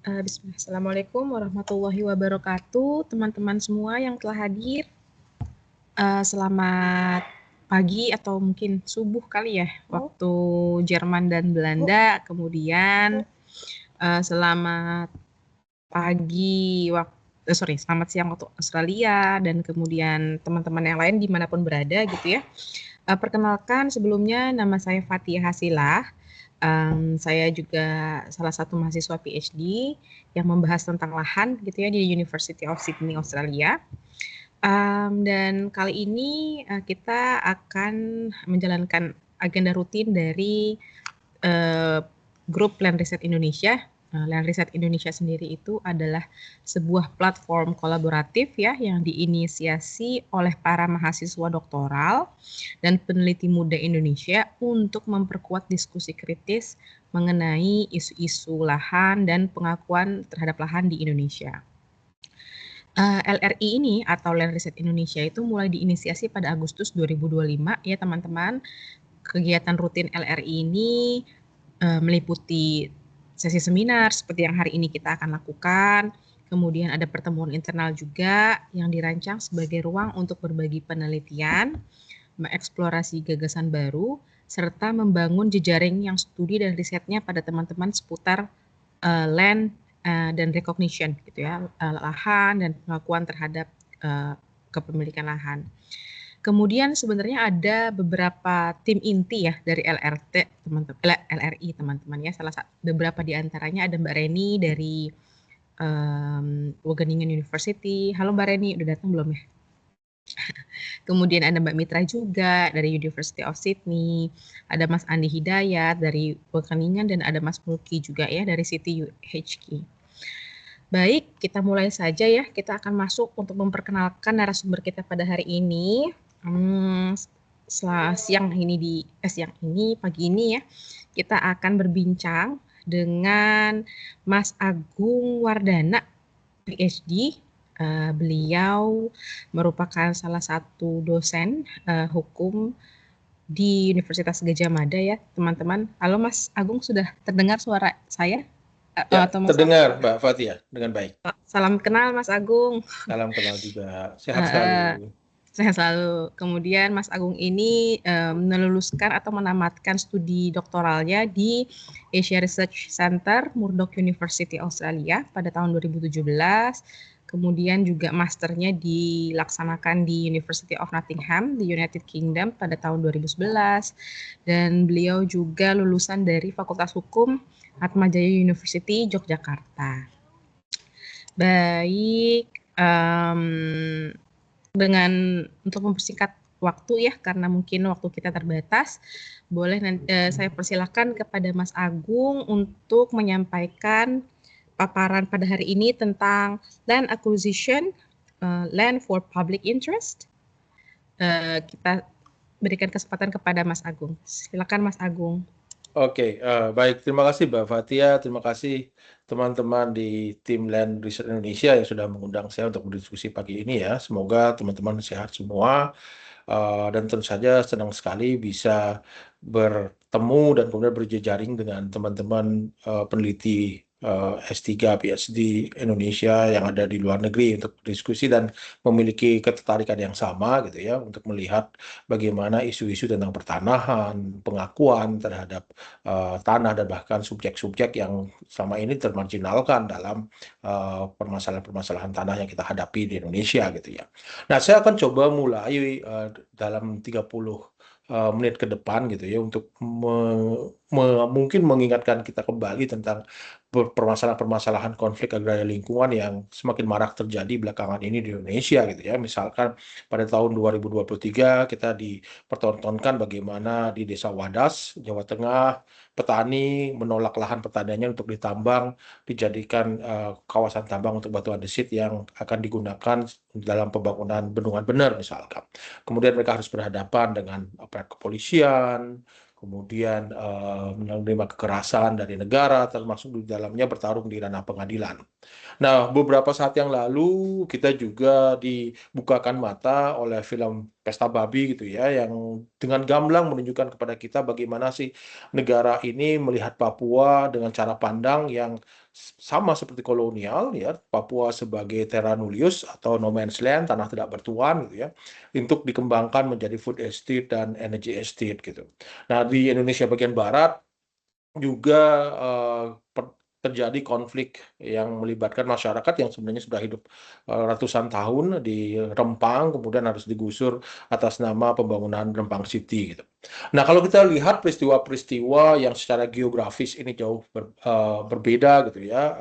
Bismillah. Assalamualaikum warahmatullahi wabarakatuh, teman-teman semua yang telah hadir. Selamat pagi atau mungkin subuh kali ya, waktu Jerman dan Belanda. Kemudian selamat pagi selamat siang waktu Australia, dan kemudian teman-teman yang lain dimanapun berada gitu ya. Perkenalkan sebelumnya, nama saya Fathia Hasilah. Saya juga salah satu mahasiswa PhD yang membahas tentang lahan gitu ya di University of Sydney, Australia. Dan kali ini kita akan menjalankan agenda rutin dari grup Land Riset Indonesia. Land Riset Indonesia sendiri itu adalah sebuah platform kolaboratif ya yang diinisiasi oleh para mahasiswa doktoral dan peneliti muda Indonesia untuk memperkuat diskusi kritis mengenai isu-isu lahan dan pengakuan terhadap lahan di Indonesia. LRI ini atau Land Riset Indonesia itu mulai diinisiasi pada Agustus 2025 ya teman-teman. Kegiatan rutin LRI ini meliputi sesi seminar seperti yang hari ini kita akan lakukan. Kemudian ada pertemuan internal juga yang dirancang sebagai ruang untuk berbagi penelitian, mengeksplorasi gagasan baru, serta membangun jejaring yang studi dan risetnya pada teman-teman seputar land dan recognition gitu ya, lahan dan pengakuan terhadap kepemilikan lahan. Kemudian sebenarnya ada beberapa tim inti ya dari LRI teman-teman ya. Beberapa di antaranya ada Mbak Reni dari Wageningen University. Halo Mbak Reni, udah datang belum ya? Kemudian ada Mbak Mitra juga dari University of Sydney. Ada Mas Andi Hidayat dari Wageningen dan ada Mas Mulki juga ya dari City UHK. Baik, kita mulai saja ya. Kita akan masuk untuk memperkenalkan narasumber kita pada hari ini. Pagi ini ya, kita akan berbincang dengan Mas Agung Wardana, PhD. Beliau merupakan salah satu dosen hukum di Universitas Gadjah Mada ya, teman-teman. Halo Mas Agung, sudah terdengar suara saya? Ya, terdengar Mbak Fathia dengan baik. Salam kenal Mas Agung. Salam kenal juga. Sehat selalu. Sehat selalu. Kemudian Mas Agung ini meluluskan atau menamatkan studi doktoralnya di Asia Research Center, Murdoch University Australia pada tahun 2017. Kemudian juga masternya dilaksanakan di University of Nottingham di United Kingdom pada tahun 2011. Dan beliau juga lulusan dari Fakultas Hukum Atmajaya University, Yogyakarta. Baik, untuk mempersingkat waktu ya, karena mungkin waktu kita terbatas, boleh saya persilahkan kepada Mas Agung untuk menyampaikan paparan pada hari ini tentang land acquisition, land for public interest. Kita berikan kesempatan kepada Mas Agung. Silakan Mas Agung. Oke, baik. Terima kasih Mbak Fathia. Terima kasih teman-teman di tim Land Riset Indonesia yang sudah mengundang saya untuk berdiskusi pagi ini ya. Semoga teman-teman sehat semua. Dan tentu saja senang sekali bisa bertemu dan kemudian berjejaring dengan teman-teman peneliti S3 PhD Indonesia yang ada di luar negeri untuk berdiskusi dan memiliki ketertarikan yang sama gitu ya, untuk melihat bagaimana isu-isu tentang pertanahan, pengakuan terhadap tanah dan bahkan subjek-subjek yang selama ini termarginalkan dalam permasalahan-permasalahan tanah yang kita hadapi di Indonesia gitu ya. Nah, saya akan coba mulai dalam 30 menit ke depan gitu ya, untuk mungkin mengingatkan kita kembali tentang permasalahan-permasalahan konflik agraria lingkungan yang semakin marak terjadi belakangan ini di Indonesia gitu ya. Misalkan pada tahun 2023 kita dipertontonkan bagaimana di Desa Wadas, Jawa Tengah, petani menolak lahan pertaniannya untuk ditambang, dijadikan kawasan tambang untuk batu andesit yang akan digunakan dalam pembangunan bendungan bener misalkan. Kemudian mereka harus berhadapan dengan aparat kepolisian, kemudian menerima kekerasan dari negara, termasuk di dalamnya bertarung di ranah pengadilan. Nah, beberapa saat yang lalu kita juga dibukakan mata oleh film pesta babi gitu ya, yang dengan gamblang menunjukkan kepada kita bagaimana sih negara ini melihat Papua dengan cara pandang yang sama seperti kolonial ya, Papua sebagai terra nullius atau no man's land, tanah tidak bertuan gitu ya, untuk dikembangkan menjadi food estate dan energy estate gitu. Nah, di Indonesia bagian barat juga terjadi konflik yang melibatkan masyarakat yang sebenarnya sudah hidup ratusan tahun di Rempang, kemudian harus digusur atas nama pembangunan Rempang City gitu. Nah, kalau kita lihat peristiwa-peristiwa yang secara geografis ini jauh berbeda gitu ya,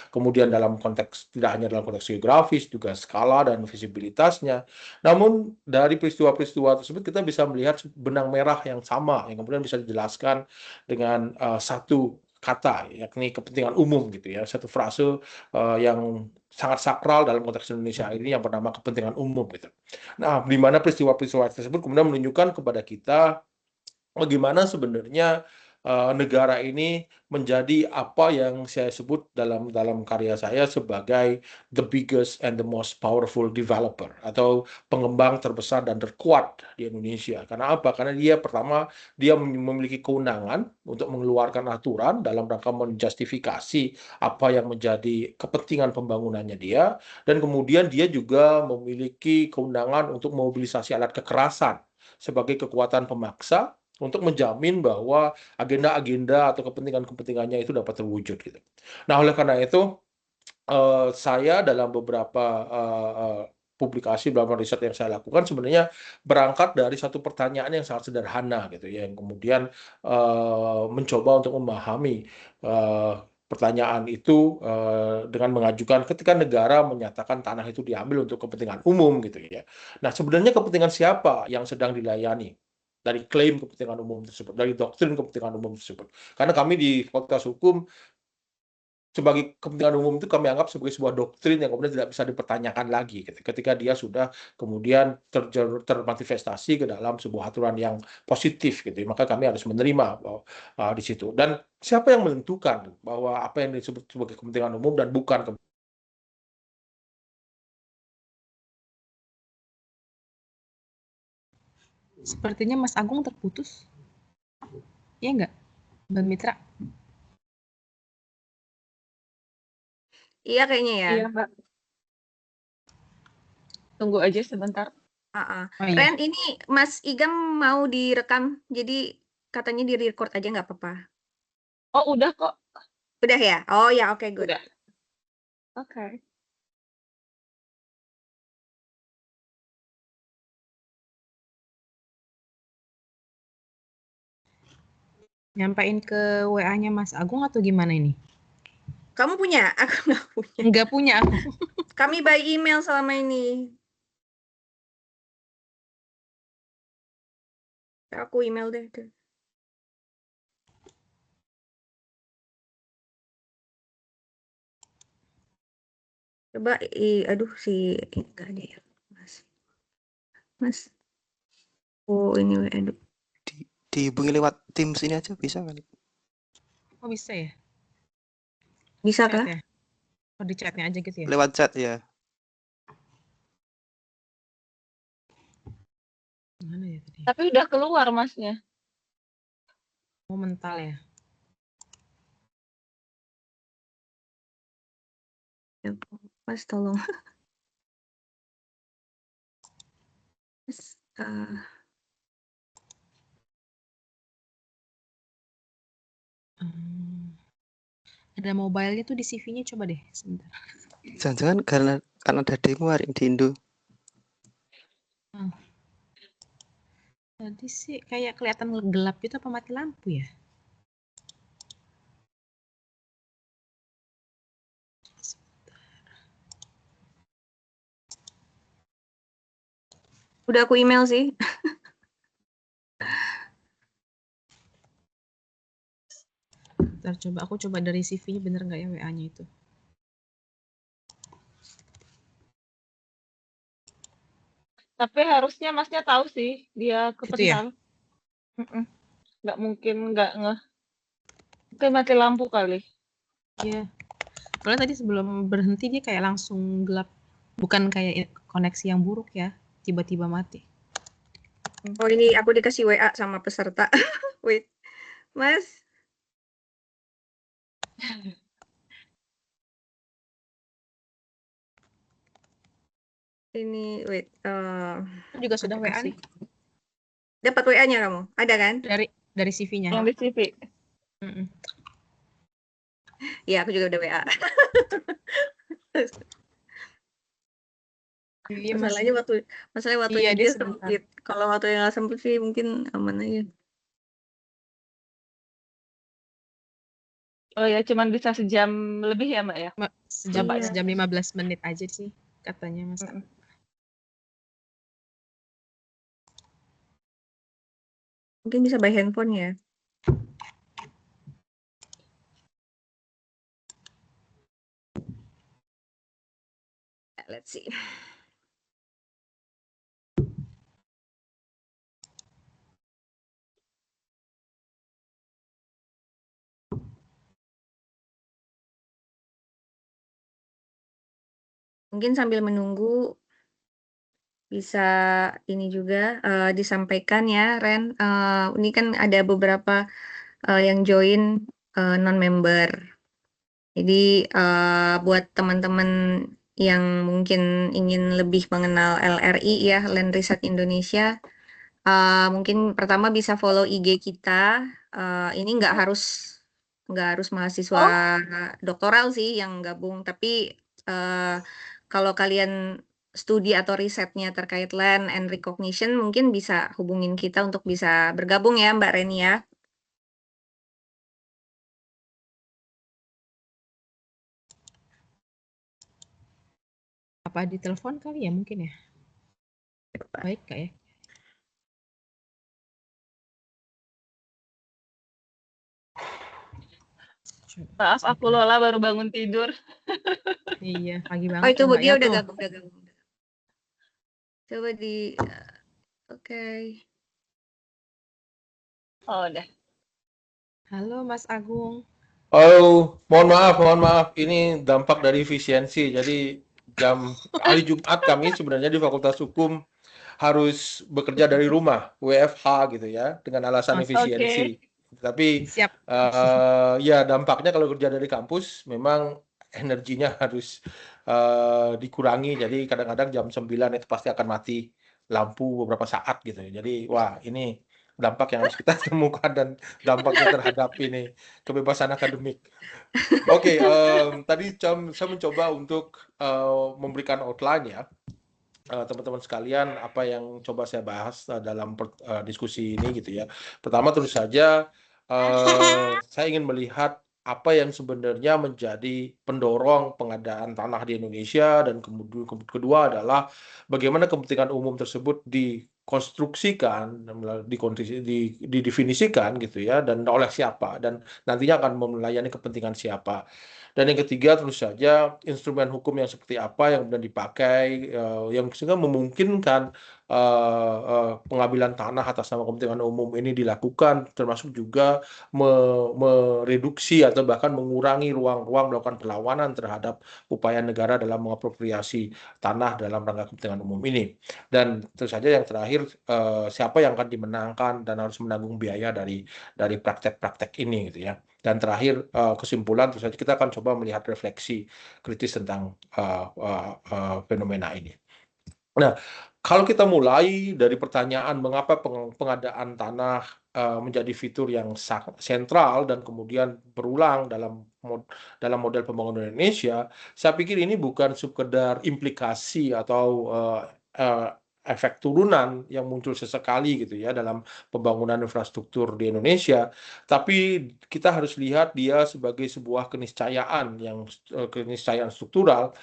kemudian dalam konteks, tidak hanya dalam konteks geografis, juga skala dan visibilitasnya. Namun dari peristiwa-peristiwa tersebut kita bisa melihat benang merah yang sama yang kemudian bisa dijelaskan dengan satu kata, yakni kepentingan umum gitu ya, satu frase yang sangat sakral dalam konteks Indonesia ini yang bernama kepentingan umum gitu. Nah, di mana peristiwa-peristiwa tersebut kemudian menunjukkan kepada kita bagaimana sebenarnya negara ini menjadi apa yang saya sebut dalam karya saya sebagai the biggest and the most powerful developer atau pengembang terbesar dan terkuat di Indonesia. Karena apa? Karena dia pertama dia memiliki kewenangan untuk mengeluarkan aturan dalam rangka menjustifikasi apa yang menjadi kepentingan pembangunannya dia, dan kemudian dia juga memiliki kewenangan untuk mobilisasi alat kekerasan sebagai kekuatan pemaksa untuk menjamin bahwa agenda-agenda atau kepentingan-kepentingannya itu dapat terwujud gitu. Nah, oleh karena itu saya dalam beberapa publikasi, beberapa riset yang saya lakukan sebenarnya berangkat dari satu pertanyaan yang sangat sederhana gitu ya, yang kemudian mencoba untuk memahami pertanyaan itu dengan mengajukan ketika negara menyatakan tanah itu diambil untuk kepentingan umum gitu ya. Nah, sebenarnya kepentingan siapa yang sedang dilayani dari klaim kepentingan umum tersebut, dari doktrin kepentingan umum tersebut? Karena kami di Fakultas Hukum sebagai kepentingan umum itu kami anggap sebagai sebuah doktrin yang kemudian tidak bisa dipertanyakan lagi ketika dia sudah kemudian termanifestasi ke dalam sebuah aturan yang positif gitu. Maka kami harus menerima bahwa, di situ. Dan siapa yang menentukan bahwa apa yang disebut sebagai kepentingan umum dan bukan. Sepertinya Mas Agung terputus. Iya nggak, Mbak Mitra? Iya kayaknya ya. Iya, Mbak. Tunggu aja sebentar. Oh, iya. Ren, ini Mas Igam mau direkam, jadi katanya di-record aja nggak apa-apa. Oh, udah kok. Udah ya? Oh ya, oke, good. Udah. Oke. Nyampain ke WA-nya Mas Agung atau gimana ini? Kamu punya? Aku nggak punya. Nggak punya aku. Kami by email selama ini. Aku email deh. Coba, aduh si enggak ada ya, Mas. Oh ini aduh. Dihubungi lewat Teams ini aja bisa kali? Oh, bisa ya? Bisa Chat kah? ya? Oh, di chatnya aja gitu ya? Lewat chat ya. Mana ya tadi? Tapi udah keluar Masnya. Oh, mental ya? Ya, Mas tolong. Mas, Ada mobile-nya tuh di CV-nya, coba deh sebentar. Jangan-jangan karena ada demo hari ini di Indo. Tadi sih kayak kelihatan gelap gitu, apa mati lampu ya? udah aku email sih. Ntar aku coba dari CV-nya bener nggak ya WA-nya itu? Tapi harusnya Masnya tahu sih dia Gitu ya? kepental. Nggak mungkin nggak ngeh. Mungkin mati lampu kali. Iya. Soalnya tadi sebelum berhenti dia kayak langsung gelap. Bukan kayak koneksi yang buruk ya, tiba-tiba mati. Oh, ini aku dikasih WA sama peserta. Wait, Mas. Ini, wait. Aku juga sudah aku WA kasih. nih Dapat WA-nya kamu? Ada kan? dari CV-nya. Yang di CV. Mm-mm. Iya, aku juga udah WA. Iya, Mas. Masalahnya waktunya Iya, dia dia sebentar. sempit. Kalau waktunya nggak sempit sih mungkin aman aja. Oh ya, cuman bisa sejam lebih ya, Mbak ya? Sejam Iya. sejam 15 menit aja sih katanya Mas. Mm-mm. Mungkin bisa by handphone ya. Let's see. Mungkin sambil menunggu bisa ini juga disampaikan ya, Ren. Ini kan ada beberapa yang join non-member. Jadi buat teman-teman yang mungkin ingin lebih mengenal LRI ya, Land Research Indonesia, mungkin pertama bisa follow IG kita. Ini nggak harus mahasiswa doktoral sih yang gabung, tapi kalau kalian studi atau risetnya terkait land and recognition, mungkin bisa hubungin kita untuk bisa bergabung ya, Mbak Reni ya. Apa di telepon kali ya mungkin ya? Baik Kak ya. Maaf, aku Lola baru bangun tidur. Iya, pagi Oh, banget itu ya Mbak dia ya udah tuh. gabung. Coba di oke. Oh, udah. Halo Mas Agung. Oh, mohon maaf. Ini dampak dari efisiensi. Jadi hari Jumat kami sebenarnya di Fakultas Hukum harus bekerja dari rumah, WFH gitu ya, dengan alasan efisiensi. Tapi Siap. ya dampaknya kalau kerja dari kampus memang energinya harus dikurangi. Jadi kadang-kadang jam 9 itu pasti akan mati lampu beberapa saat gitu. Jadi wah ini dampak yang harus kita temukan dan dampaknya terhadap ini kebebasan akademik. Oke, tadi saya mencoba untuk memberikan outline ya, teman-teman sekalian, apa yang coba saya bahas dalam diskusi ini gitu ya. Pertama tentu saja saya ingin melihat apa yang sebenarnya menjadi pendorong pengadaan tanah di Indonesia, dan kemudian kedua adalah bagaimana kepentingan umum tersebut dikonstruksikan, didefinisikan gitu ya, dan oleh siapa, dan nantinya akan melayani kepentingan siapa. Dan yang ketiga tentu saja instrumen hukum yang seperti apa yang kemudian dipakai, yang sehingga memungkinkan pengambilan tanah atas nama kepentingan umum ini dilakukan, termasuk juga mereduksi atau bahkan mengurangi ruang-ruang melakukan perlawanan terhadap upaya negara dalam mengapropriasi tanah dalam rangka kepentingan umum ini. Dan tentu saja yang terakhir, siapa yang akan dimenangkan dan harus menanggung biaya dari praktek-praktek ini gitu ya. Dan terakhir, kesimpulan tentu saja kita akan coba melihat refleksi kritis tentang fenomena ini. Nah, kalau kita mulai dari pertanyaan mengapa pengadaan tanah menjadi fitur yang sentral dan kemudian berulang dalam model pembangunan Indonesia, saya pikir ini bukan sekedar implikasi atau efek turunan yang muncul sesekali gitu ya dalam pembangunan infrastruktur di Indonesia, tapi kita harus lihat dia sebagai sebuah keniscayaan keniscayaan struktural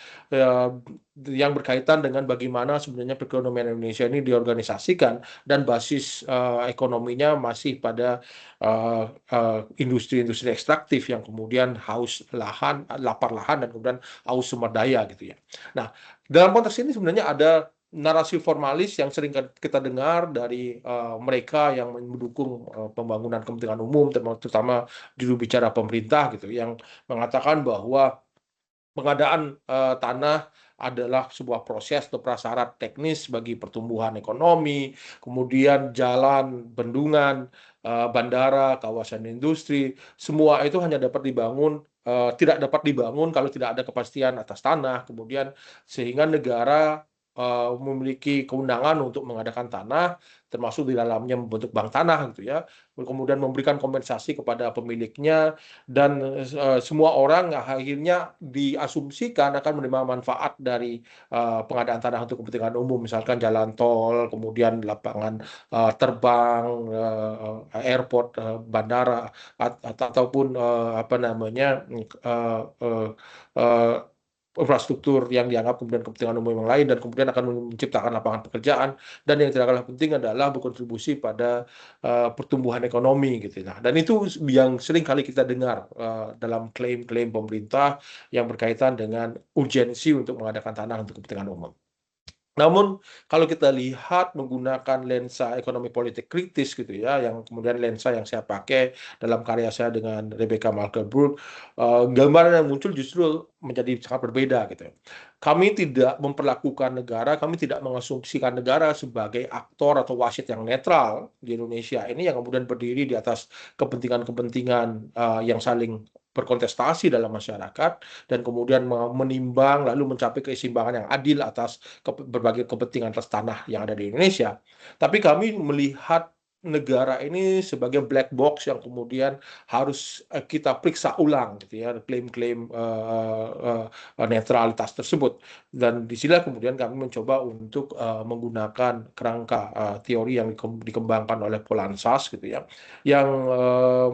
yang berkaitan dengan bagaimana sebenarnya perekonomian Indonesia ini diorganisasikan, dan basis ekonominya masih pada industri-industri ekstraktif yang kemudian lapar lahan, dan kemudian haus sumber daya gitu ya. Nah, dalam konteks ini sebenarnya ada narasi formalis yang sering kita dengar dari mereka yang mendukung pembangunan kepentingan umum, terutama juru bicara pemerintah gitu, yang mengatakan bahwa pengadaan tanah adalah sebuah proses atau prasyarat teknis bagi pertumbuhan ekonomi, kemudian jalan, bendungan, bandara, kawasan industri, semua itu hanya dapat dibangun, tidak dapat dibangun kalau tidak ada kepastian atas tanah, kemudian sehingga negara memiliki kewenangan untuk mengadakan tanah, termasuk di dalamnya membentuk bank tanah gitu ya, kemudian memberikan kompensasi kepada pemiliknya, dan semua orang akhirnya diasumsikan akan menerima manfaat dari pengadaan tanah untuk kepentingan umum, misalkan jalan tol, kemudian lapangan terbang, airport, bandara, ataupun apa namanya infrastruktur yang dianggap kemudian kepentingan umum yang lain, dan kemudian akan menciptakan lapangan pekerjaan, dan yang tidak kalah penting adalah berkontribusi pada pertumbuhan ekonomi gitu. Nah, dan itu yang sering kali kita dengar dalam klaim-klaim pemerintah yang berkaitan dengan urgensi untuk mengadakan tanah untuk kepentingan umum. Namun kalau kita lihat menggunakan lensa ekonomi politik kritis gitu ya, yang kemudian lensa yang saya pakai dalam karya saya dengan Rebecca Malkerbrook, gambaran yang muncul justru menjadi sangat berbeda gitu. Kami tidak memperlakukan negara, kami tidak mengasumsikan negara sebagai aktor atau wasit yang netral di Indonesia ini, yang kemudian berdiri di atas kepentingan-kepentingan yang saling berkontestasi dalam masyarakat, dan kemudian menimbang lalu mencapai keseimbangan yang adil atas berbagai kepentingan atas tanah yang ada di Indonesia. Tapi kami melihat negara ini sebagai black box yang kemudian harus kita periksa ulang gitu ya, klaim-klaim netralitas tersebut. Dan disinilah kemudian kami mencoba untuk menggunakan kerangka teori yang dikembangkan oleh Polansas gitu ya, yang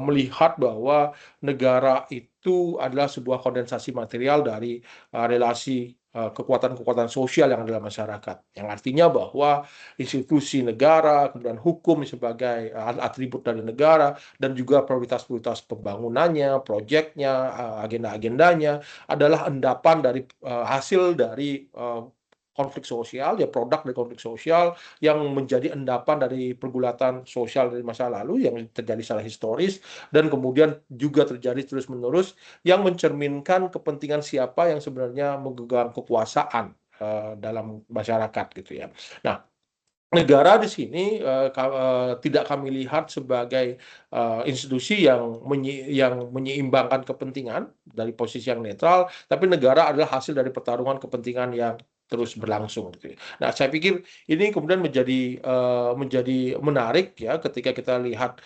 melihat bahwa negara itu adalah sebuah kondensasi material dari relasi kekuatan-kekuatan sosial yang ada dalam masyarakat, yang artinya bahwa institusi negara, kemudian hukum sebagai atribut dari negara, dan juga prioritas-prioritas pembangunannya, proyeknya, agenda-agendanya adalah endapan dari hasil dari konflik sosial, ya produk dari konflik sosial yang menjadi endapan dari pergulatan sosial dari masa lalu yang terjadi secara historis, dan kemudian juga terjadi terus-menerus, yang mencerminkan kepentingan siapa yang sebenarnya memegang kekuasaan dalam masyarakat gitu ya. Nah, negara di sini tidak kami lihat sebagai institusi yang menyeimbangkan kepentingan dari posisi yang netral, tapi negara adalah hasil dari pertarungan kepentingan yang terus berlangsung gitu. Nah, saya pikir ini kemudian menjadi menarik ya ketika kita lihat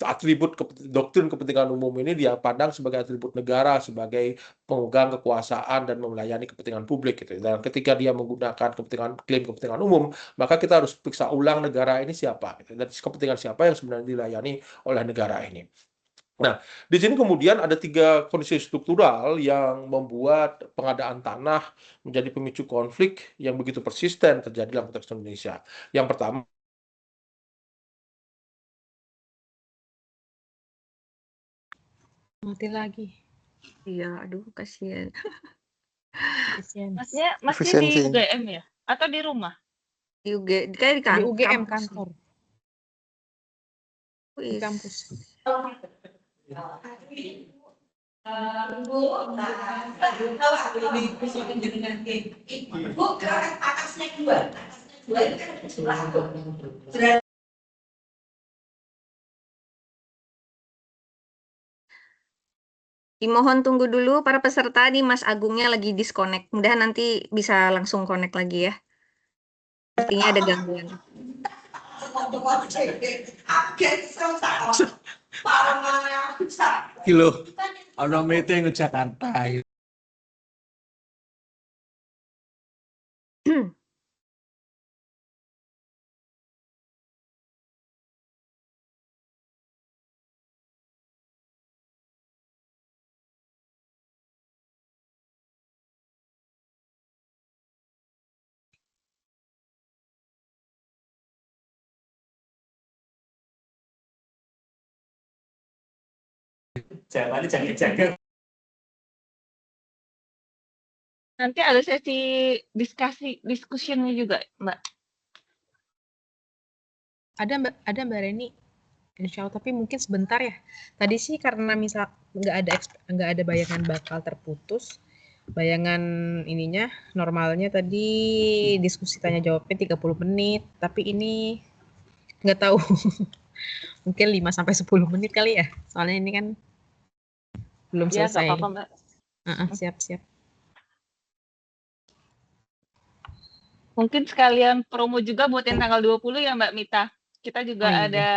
atribut doktrin kepentingan umum ini dia pandang sebagai atribut negara, sebagai pemegang kekuasaan dan melayani kepentingan publik gitu. Dan ketika dia menggunakan klaim kepentingan umum, maka kita harus periksa ulang negara ini siapa gitu. Dan kepentingan siapa yang sebenarnya dilayani oleh negara ini. Nah, di sini kemudian ada 3 kondisi struktural yang membuat pengadaan tanah menjadi pemicu konflik yang begitu persisten terjadi dalam konteks Indonesia. Yang pertama, mati lagi. Iya, aduh kasihan. Masnya di Efisiensi. UGM ya? Atau di rumah? Di kayak di Di UGM kampus. kantor, di Wis. kampus. Dimohon tunggu dulu para peserta nih, Mas Agungnya lagi disconnect. Mudahan nanti bisa langsung connect lagi ya. Sepertinya ada gangguan. Kilo, ono meeting ke Jakarta. Jangan jaga-jaga. Nanti ada sesi discussion-nya juga, Mbak. Ada Mbak Reni, insya Allah, tapi mungkin sebentar ya. Tadi sih karena nggak ada bayangan bakal terputus. Bayangan ininya normalnya tadi diskusi tanya jawabnya 30 menit, tapi ini nggak tahu. Mungkin 5 sampai 10 menit kali ya. Soalnya ini kan belum Ya, nggak selesai. apa-apa, Mbak. Siap-siap. Mungkin sekalian promo juga buat yang tanggal 20 ya, Mbak Mita. Kita juga iya. ada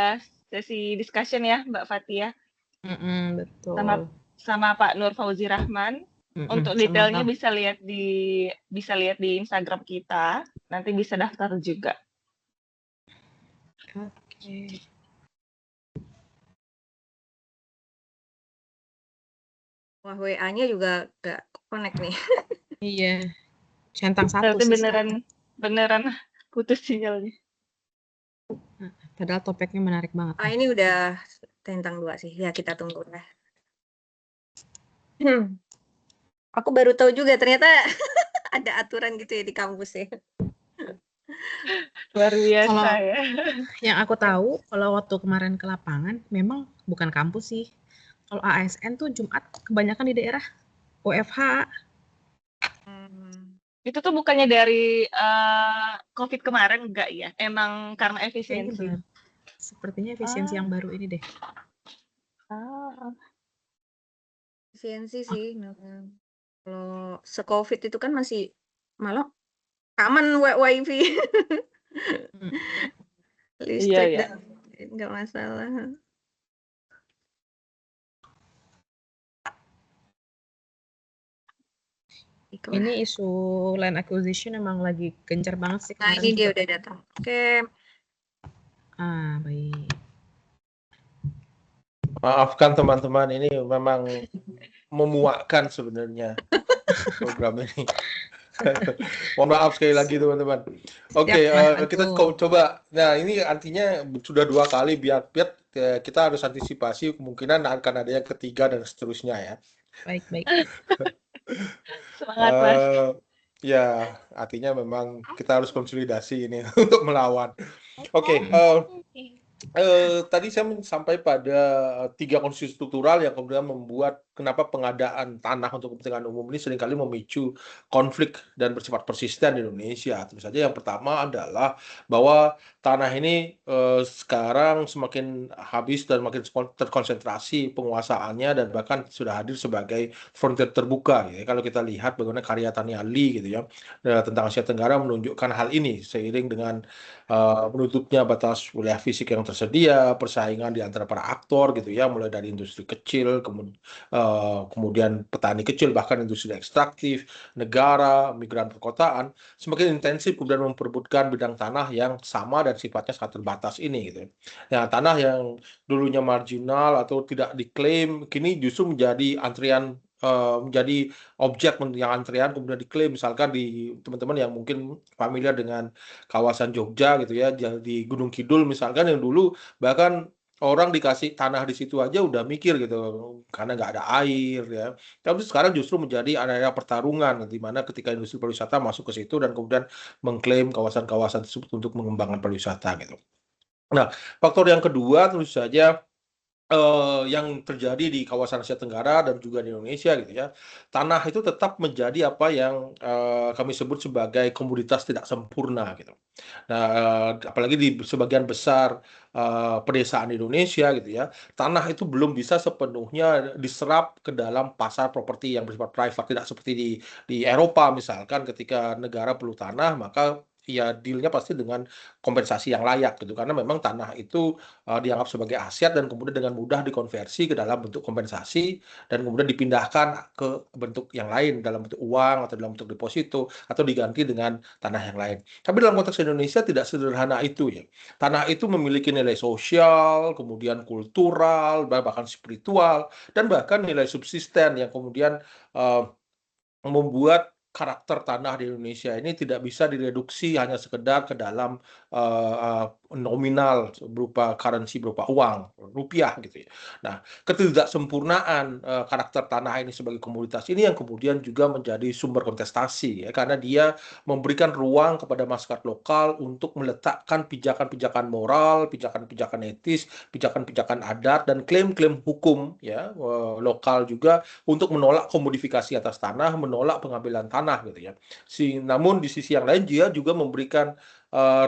sesi discussion ya, Mbak Fatia. Betul. Sama Pak Nur Fauzi Rahman. Untuk detailnya bisa lihat di Instagram kita. Nanti bisa daftar juga. Oke. Wah, WA-nya juga nggak connect nih. Iya. Centang satu Berarti sih. beneran putus sinyalnya. Padahal topiknya menarik banget. Ini udah centang 2 sih. Ya, kita tunggu lah. Aku baru tahu juga ternyata ada aturan gitu ya di kampus ya. Luar biasa Kalau ya. yang aku tahu, kalau waktu kemarin ke lapangan, memang bukan kampus sih. Kalau ASN tuh Jumat kebanyakan di daerah WFH. Itu tuh bukannya dari COVID kemarin enggak ya? Emang karena efisiensi? Sepertinya efisiensi yang baru ini deh. Efisiensi sih. Kalau se-COVID itu kan masih malah aman wifi. Listrik dan nggak masalah. Ini isu land acquisition emang lagi gencar banget sih. Nah, ini dia udah datang. Oke. Baik. Maafkan teman-teman, ini memang memuakkan sebenarnya program ini. Mohon maaf sekali lagi teman-teman. Oke, kita coba. Nah, ini artinya sudah 2 kali, biar kita harus antisipasi kemungkinan akan ada yang ketiga dan seterusnya ya. Baik. Semangat, Mas. Ya, artinya memang kita harus konsolidasi ini untuk melawan. Oke, tadi saya sampai pada 3 kondisi struktural yang kemudian membuat kenapa pengadaan tanah untuk kepentingan umum ini seringkali memicu konflik dan bersifat persisten di Indonesia. Tentu saja yang pertama adalah bahwa tanah ini sekarang semakin habis dan makin terkonsentrasi penguasaannya dan bahkan sudah hadir sebagai frontier terbuka. Ya. Kalau kita lihat bagaimana karya Tania Lee gitu ya tentang Asia Tenggara menunjukkan hal ini seiring dengan menutupnya batas wilayah fisik yang tersedia, persaingan di antara para aktor gitu ya, mulai dari industri kecil, kemudian petani kecil, bahkan industri ekstraktif, negara, migran perkotaan, semakin intensif kemudian memperebutkan bidang tanah yang sama dan sifatnya sangat terbatas ini gitu. Nah, tanah yang dulunya marginal atau tidak diklaim, kini justru menjadi antrian menjadi objek yang antrian kemudian diklaim, misalkan di teman-teman yang mungkin familiar dengan kawasan Jogja gitu ya, di Gunung Kidul misalkan yang dulu bahkan orang dikasih tanah di situ aja udah mikir gitu karena nggak ada air ya. Tapi sekarang justru menjadi area pertarungan di mana ketika industri pariwisata masuk ke situ dan kemudian mengklaim kawasan-kawasan tersebut untuk mengembangkan pariwisata gitu. Nah, faktor yang kedua tentu saja yang terjadi di kawasan Asia Tenggara dan juga di Indonesia gitu ya, tanah itu tetap menjadi apa yang kami sebut sebagai komoditas tidak sempurna gitu. Nah, apalagi di sebagian besar pedesaan di Indonesia gitu ya, tanah itu belum bisa sepenuhnya diserap ke dalam pasar properti yang bersifat private, tidak seperti di Eropa misalkan ketika negara perlu tanah maka ya deal-nya pasti dengan kompensasi yang layak gitu karena memang tanah itu dianggap sebagai aset dan kemudian dengan mudah dikonversi ke dalam bentuk kompensasi dan kemudian dipindahkan ke bentuk yang lain dalam bentuk uang atau dalam bentuk deposito atau diganti dengan tanah yang lain. Tapi dalam konteks Indonesia tidak sederhana itu ya. Tanah itu memiliki nilai sosial, kemudian kultural, bahkan spiritual dan bahkan nilai subsisten yang kemudian membuat karakter tanah di Indonesia ini tidak bisa direduksi hanya sekedar ke dalam nominal berupa currency, berupa uang, rupiah gitu ya. Nah, ketidaksempurnaan karakter tanah ini sebagai komoditas ini yang kemudian juga menjadi sumber kontestasi ya, karena dia memberikan ruang kepada masyarakat lokal untuk meletakkan pijakan-pijakan moral, pijakan-pijakan etis, pijakan-pijakan adat dan klaim-klaim hukum ya lokal juga untuk menolak komodifikasi atas tanah, menolak pengambilan tanah gitu ya. Namun di sisi yang lain dia juga memberikan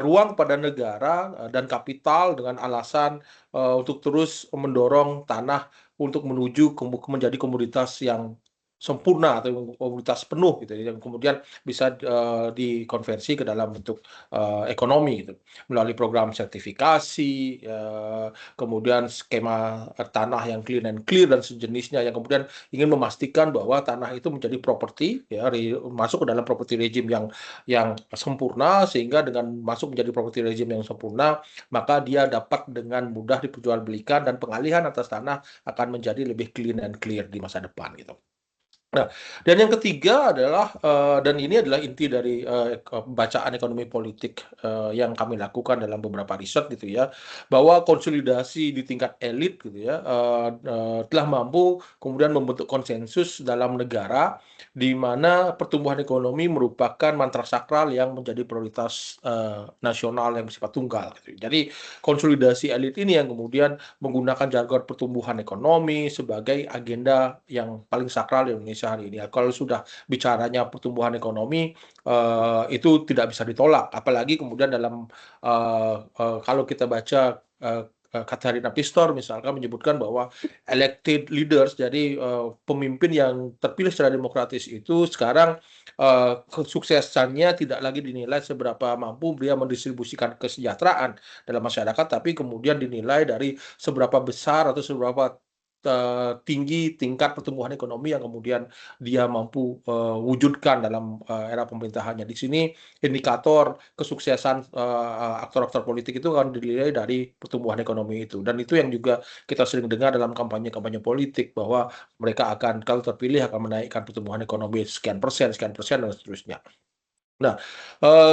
ruang pada negara dan kapital dengan alasan untuk terus mendorong tanah untuk menuju menjadi komoditas yang sempurna atau komoditas penuh gitu yang kemudian bisa dikonversi ke dalam bentuk ekonomi gitu melalui program sertifikasi kemudian skema tanah yang clean and clear dan sejenisnya yang kemudian ingin memastikan bahwa tanah itu menjadi properti ya masuk ke dalam property regime yang sempurna sehingga dengan masuk menjadi property regime yang sempurna maka dia dapat dengan mudah diperjualbelikan dan pengalihan atas tanah akan menjadi lebih clean and clear di masa depan gitu. Nah, dan yang ketiga adalah dan ini adalah inti dari bacaan ekonomi politik yang kami lakukan dalam beberapa riset gitu ya, bahwa konsolidasi di tingkat elit gitu ya telah mampu kemudian membentuk konsensus dalam negara di mana pertumbuhan ekonomi merupakan mantra sakral yang menjadi prioritas nasional yang bersifat tunggal gitu. Jadi konsolidasi elit ini yang kemudian menggunakan jargon pertumbuhan ekonomi sebagai agenda yang paling sakral di Indonesia hari ini. Kalau sudah bicaranya pertumbuhan ekonomi itu tidak bisa ditolak. Apalagi kemudian dalam kalau kita baca Katharina Pistor misalkan menyebutkan bahwa elected leaders, jadi pemimpin yang terpilih secara demokratis itu sekarang kesuksesannya tidak lagi dinilai seberapa mampu dia mendistribusikan kesejahteraan dalam masyarakat, tapi kemudian dinilai dari seberapa besar atau seberapa tinggi tingkat pertumbuhan ekonomi yang kemudian dia mampu wujudkan dalam era pemerintahannya. Di sini indikator kesuksesan aktor-aktor politik itu akan dinilai dari pertumbuhan ekonomi itu. Dan itu yang juga kita sering dengar dalam kampanye-kampanye politik bahwa mereka akan kalau terpilih akan menaikkan pertumbuhan ekonomi sekian persen dan seterusnya. Nah,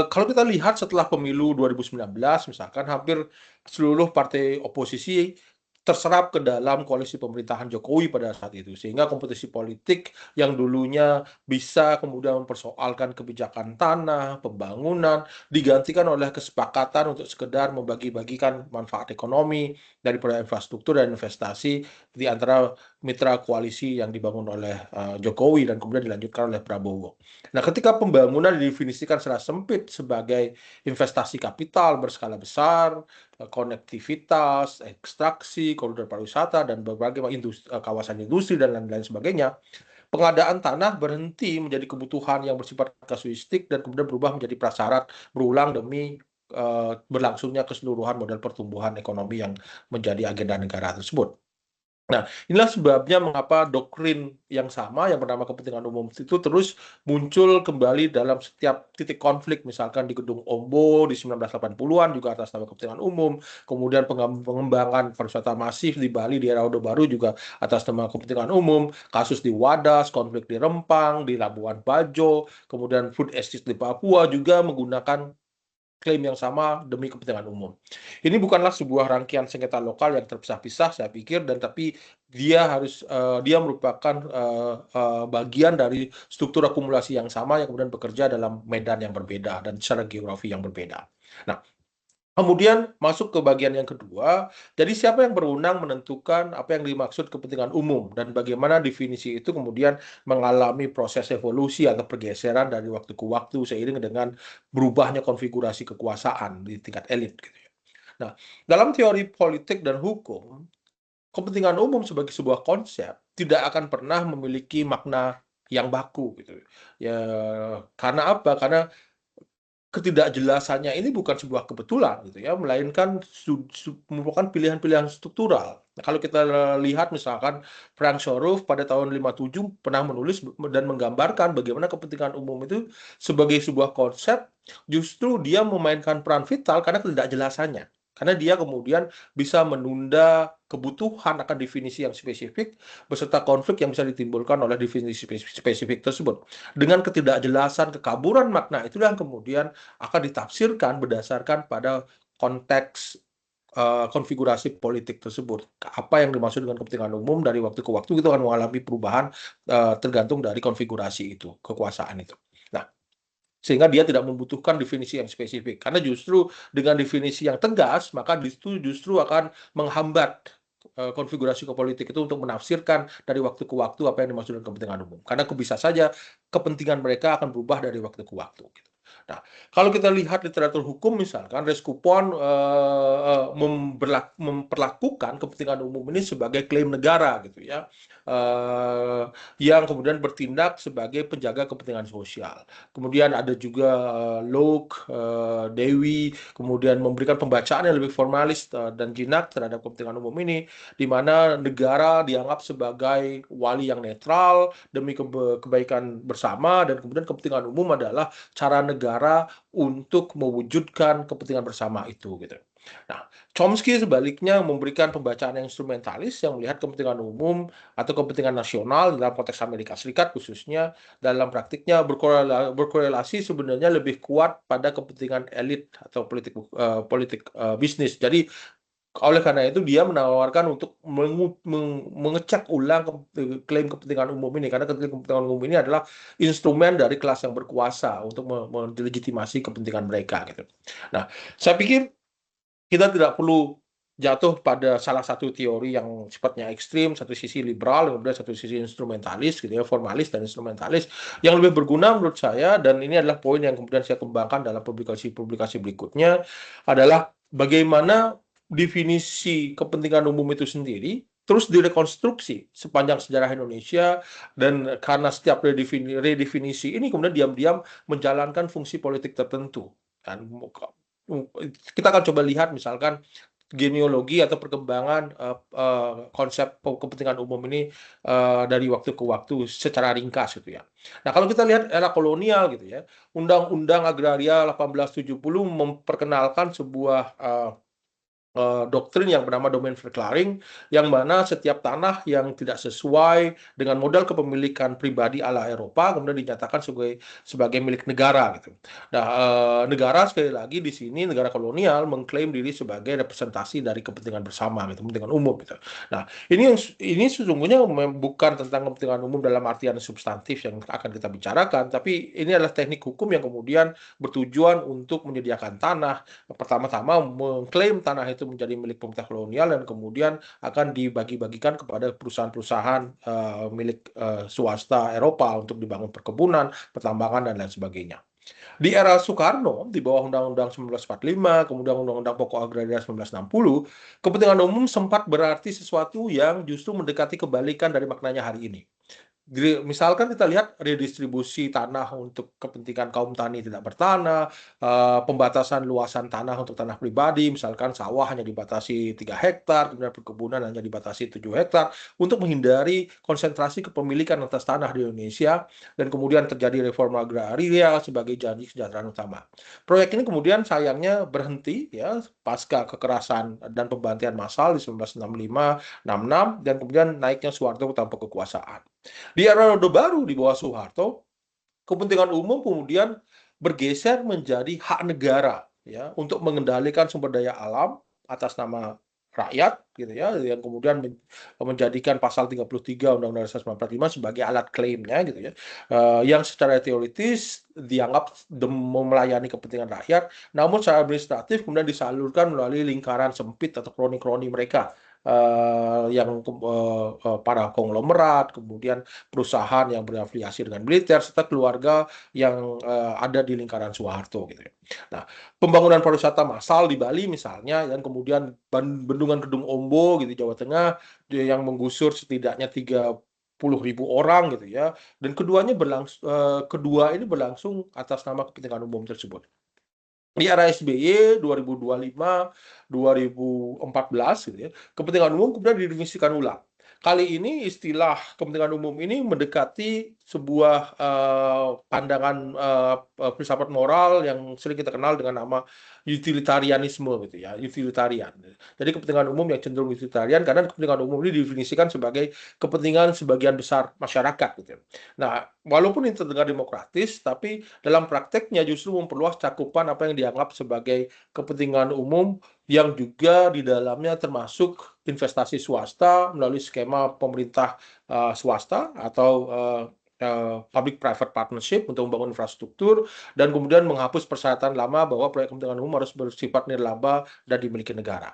kalau kita lihat setelah pemilu 2019 misalkan hampir seluruh partai oposisi terserap ke dalam koalisi pemerintahan Jokowi pada saat itu sehingga kompetisi politik yang dulunya bisa kemudian mempersoalkan kebijakan tanah, pembangunan digantikan oleh kesepakatan untuk sekedar membagi-bagikan manfaat ekonomi daripada infrastruktur dan investasi di antara mitra koalisi yang dibangun oleh Jokowi dan kemudian dilanjutkan oleh Prabowo. Nah, ketika pembangunan didefinisikan secara sempit sebagai investasi kapital berskala besar, konektivitas, ekstraksi, koridor pariwisata, dan berbagai kawasan industri dan lain-lain sebagainya, pengadaan tanah berhenti menjadi kebutuhan yang bersifat kasuistik dan kemudian berubah menjadi prasyarat berulang demi berlangsungnya keseluruhan model pertumbuhan ekonomi yang menjadi agenda negara tersebut. Nah, inilah sebabnya mengapa doktrin yang sama yang bernama kepentingan umum itu terus muncul kembali dalam setiap titik konflik, misalkan di Gedung Ombo di 1980-an juga atas nama kepentingan umum, kemudian pengembangan pariwisata masif di Bali di era Orde Baru juga atas nama kepentingan umum, kasus di Wadas, konflik di Rempang, di Labuan Bajo, kemudian food estate di Papua juga menggunakan klaim yang sama demi kepentingan umum. Ini bukanlah sebuah rangkaian sengketa lokal yang terpisah-pisah, saya pikir, dan tapi dia merupakan bagian dari struktur akumulasi yang sama yang kemudian bekerja dalam medan yang berbeda dan secara geografi yang berbeda. Nah, kemudian masuk ke bagian yang kedua, jadi siapa yang berwenang menentukan apa yang dimaksud kepentingan umum dan bagaimana definisi itu kemudian mengalami proses evolusi atau pergeseran dari waktu ke waktu seiring dengan berubahnya konfigurasi kekuasaan di tingkat elit gitu ya. Nah, dalam teori politik dan hukum, kepentingan umum sebagai sebuah konsep tidak akan pernah memiliki makna yang baku gitu. Ya, karena apa? Karena ketidakjelasannya ini bukan sebuah kebetulan gitu ya, melainkan merupakan pilihan-pilihan struktural. Nah, kalau kita lihat misalkan Frank Shorroff pada tahun 57 pernah menulis dan menggambarkan bagaimana kepentingan umum itu sebagai sebuah konsep justru dia memainkan peran vital karena ketidakjelasannya. Karena dia kemudian bisa menunda kebutuhan akan definisi yang spesifik beserta konflik yang bisa ditimbulkan oleh definisi spesifik tersebut. Dengan ketidakjelasan, kekaburan makna itulah yang kemudian akan ditafsirkan berdasarkan pada konteks konfigurasi politik tersebut. Apa yang dimaksud dengan kepentingan umum dari waktu ke waktu itu akan mengalami perubahan tergantung dari konfigurasi itu, kekuasaan itu. Nah, sehingga dia tidak membutuhkan definisi yang spesifik. Karena justru dengan definisi yang tegas, maka itu justru akan menghambat konfigurasi politik itu untuk menafsirkan dari waktu ke waktu apa yang dimaksud dengan kepentingan umum. Karena bisa saja kepentingan mereka akan berubah dari waktu ke waktu. Gitu. Nah, kalau kita lihat literatur hukum misalkan, res coupon memperlakukan kepentingan umum ini sebagai klaim negara gitu ya, yang kemudian bertindak sebagai penjaga kepentingan sosial. Kemudian ada juga Locke, Dewi, kemudian memberikan pembacaan yang lebih formalis dan jinak terhadap kepentingan umum ini, di mana negara dianggap sebagai wali yang netral demi kebaikan bersama, dan kemudian kepentingan umum adalah cara negara untuk mewujudkan kepentingan bersama itu gitu. Nah, Chomsky sebaliknya memberikan pembacaan yang instrumentalis yang melihat kepentingan umum atau kepentingan nasional dalam konteks Amerika Serikat khususnya dalam praktiknya berkorelasi sebenarnya lebih kuat pada kepentingan elit atau politik bisnis. Jadi oleh karena itu dia menawarkan untuk mengecek ulang klaim kepentingan umum ini, karena kepentingan umum ini adalah instrumen dari kelas yang berkuasa untuk melegitimasi kepentingan mereka gitu. Nah, saya pikir kita tidak perlu jatuh pada salah satu teori yang sifatnya ekstrim, satu sisi liberal, kemudian satu sisi instrumentalis, gitu ya, formalis dan instrumentalis. Yang lebih berguna menurut saya, dan ini adalah poin yang kemudian saya kembangkan dalam publikasi-publikasi berikutnya, adalah bagaimana definisi kepentingan umum itu sendiri terus direkonstruksi sepanjang sejarah Indonesia, dan karena setiap redefinisi ini kemudian diam-diam menjalankan fungsi politik tertentu. Dan kita akan coba lihat misalkan genealogi atau perkembangan konsep kepentingan umum ini dari waktu ke waktu secara ringkas gitu ya. Nah, kalau kita lihat era kolonial gitu ya, Undang-Undang Agraria 1870 memperkenalkan sebuah doktrin yang bernama domain verklaring, yang mana setiap tanah yang tidak sesuai dengan model kepemilikan pribadi ala Eropa kemudian dinyatakan sebagai milik negara gitu. Nah, negara sekali lagi di sini negara kolonial mengklaim diri sebagai representasi dari kepentingan bersama gitu, kepentingan umum gitu. Nah, ini sesungguhnya bukan tentang kepentingan umum dalam artian substantif yang akan kita bicarakan, tapi ini adalah teknik hukum yang kemudian bertujuan untuk menyediakan tanah. Pertama-tama mengklaim tanah itu menjadi milik pemerintah kolonial dan kemudian akan dibagi-bagikan kepada perusahaan-perusahaan milik swasta Eropa untuk dibangun perkebunan, pertambangan, dan lain sebagainya. Di era Soekarno, di bawah Undang-Undang 1945, kemudian Undang-Undang Pokok Agraria 1960, kepentingan umum sempat berarti sesuatu yang justru mendekati kebalikan dari maknanya hari ini. Misalkan kita lihat redistribusi tanah untuk kepentingan kaum tani tidak bertanah, pembatasan luasan tanah untuk tanah pribadi, misalkan sawah hanya dibatasi 3 hektar, kemudian perkebunan hanya dibatasi 7 hektar, untuk menghindari konsentrasi kepemilikan atas tanah di Indonesia, dan kemudian terjadi reforma agraria sebagai janji kesejahteraan utama. Proyek ini kemudian sayangnya berhenti ya pasca kekerasan dan pembantian massal di 1965, 66, dan kemudian naiknya Soeharto tanpa kekuasaan. Di era Orde Baru di bawah Soeharto, kepentingan umum kemudian bergeser menjadi hak negara ya untuk mengendalikan sumber daya alam atas nama rakyat gitu ya, yang kemudian menjadikan pasal 33 Undang-Undang Dasar 1945 sebagai alat klaimnya gitu ya, yang secara teoritis dianggap melayani kepentingan rakyat, namun secara administratif kemudian disalurkan melalui lingkaran sempit atau kroni-kroni mereka, yang para konglomerat, kemudian perusahaan yang berafiliasi dengan militer, serta keluarga yang ada di lingkaran Soeharto gitu ya. Nah, pembangunan pariwisata massal di Bali misalnya, dan kemudian bendungan Kedung Ombo gitu Jawa Tengah yang menggusur setidaknya 30.000 orang gitu ya, dan kedua ini berlangsung atas nama kepentingan umum tersebut. Di era SBY 2025, 2014 gitu ya, kepentingan umum kemudian didefinisikan ulang. kali ini istilah kepentingan umum ini mendekati sebuah pandangan filsafat moral yang sering kita kenal dengan nama utilitarianisme gitu ya, utilitarian. Jadi kepentingan umum yang cenderung utilitarian karena kepentingan umum ini didefinisikan sebagai kepentingan sebagian besar masyarakat gitu. Nah, walaupun ini terdengar demokratis, tapi dalam prakteknya justru memperluas cakupan apa yang dianggap sebagai kepentingan umum yang juga di dalamnya termasuk investasi swasta melalui skema pemerintah swasta atau public-private partnership untuk membangun infrastruktur, dan kemudian menghapus persyaratan lama bahwa proyek kepentingan umum harus bersifat nirlaba dan dimiliki negara.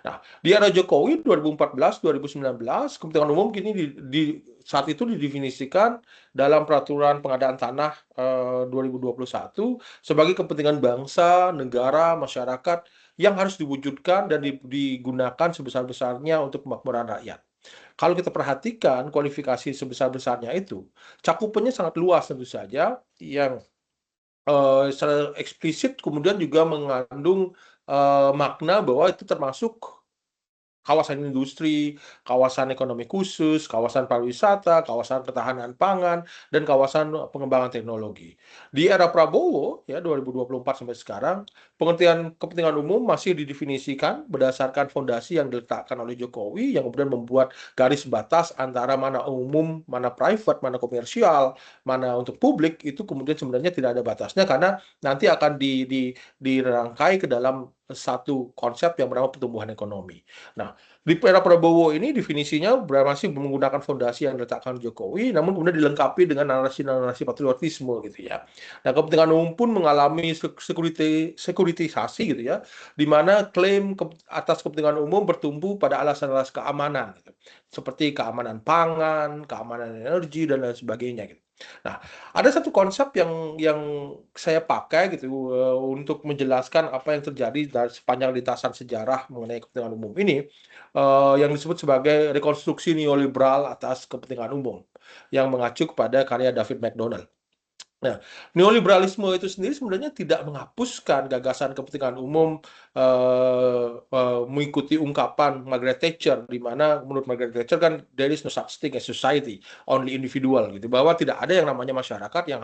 Nah, di era Jokowi 2014-2019, kepentingan umum kini saat itu didefinisikan dalam peraturan pengadaan tanah 2021 sebagai kepentingan bangsa, negara, masyarakat yang harus diwujudkan dan digunakan sebesar-besarnya untuk kemakmuran rakyat. Kalau kita perhatikan kualifikasi sebesar-besarnya itu, cakupannya sangat luas tentu saja, yang secara eksplisit kemudian juga mengandung makna bahwa itu termasuk kawasan industri, kawasan ekonomi khusus, kawasan pariwisata, kawasan ketahanan pangan, dan kawasan pengembangan teknologi. Di era Prabowo, ya 2024 sampai sekarang, pengertian kepentingan umum masih didefinisikan berdasarkan fondasi yang diletakkan oleh Jokowi, yang kemudian membuat garis batas antara mana umum, mana private, mana komersial, mana untuk publik, itu kemudian sebenarnya tidak ada batasnya, karena nanti akan dirangkai ke dalam satu konsep yang bernama pertumbuhan ekonomi. Nah, di era Prabowo ini definisinya masih menggunakan fondasi yang diletakkan Jokowi, namun kemudian dilengkapi dengan narasi-narasi patriotisme gitu ya. Nah, kepentingan umum pun mengalami sekuritisasi gitu ya, di mana klaim atas kepentingan umum bertumbuh pada alasan-alasan keamanan, gitu. Seperti keamanan pangan, keamanan energi, dan lain sebagainya gitu. Nah, ada satu konsep yang saya pakai gitu untuk menjelaskan apa yang terjadi dari sepanjang lintasan sejarah mengenai kepentingan umum ini, yang disebut sebagai rekonstruksi neoliberal atas kepentingan umum, yang mengacu kepada karya David MacDonald. Nah, neoliberalisme itu sendiri sebenarnya tidak menghapuskan gagasan kepentingan umum mengikuti ungkapan Margaret Thatcher, di mana menurut Margaret Thatcher kan there is no such thing as society, only individual gitu, bahwa tidak ada yang namanya masyarakat, yang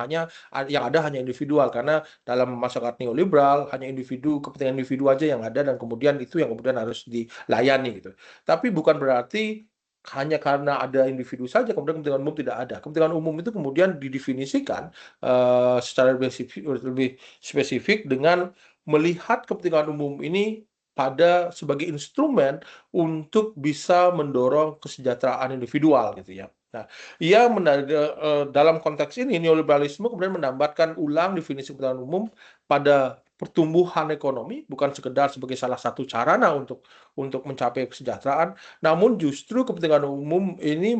ada hanya individual, karena dalam masyarakat neoliberal hanya individu, kepentingan individu aja yang ada, dan kemudian itu yang kemudian harus dilayani gitu. Tapi bukan berarti hanya karena ada individu saja kemudian kepentingan umum tidak ada. Kepentingan umum itu kemudian didefinisikan secara lebih spesifik dengan melihat kepentingan umum ini sebagai instrumen untuk bisa mendorong kesejahteraan individual gitu ya. Nah, dalam konteks ini neoliberalisme kemudian menambahkan ulang definisi kepentingan umum pada pertumbuhan ekonomi, bukan sekedar sebagai salah satu sarana untuk mencapai kesejahteraan, namun justru kepentingan umum ini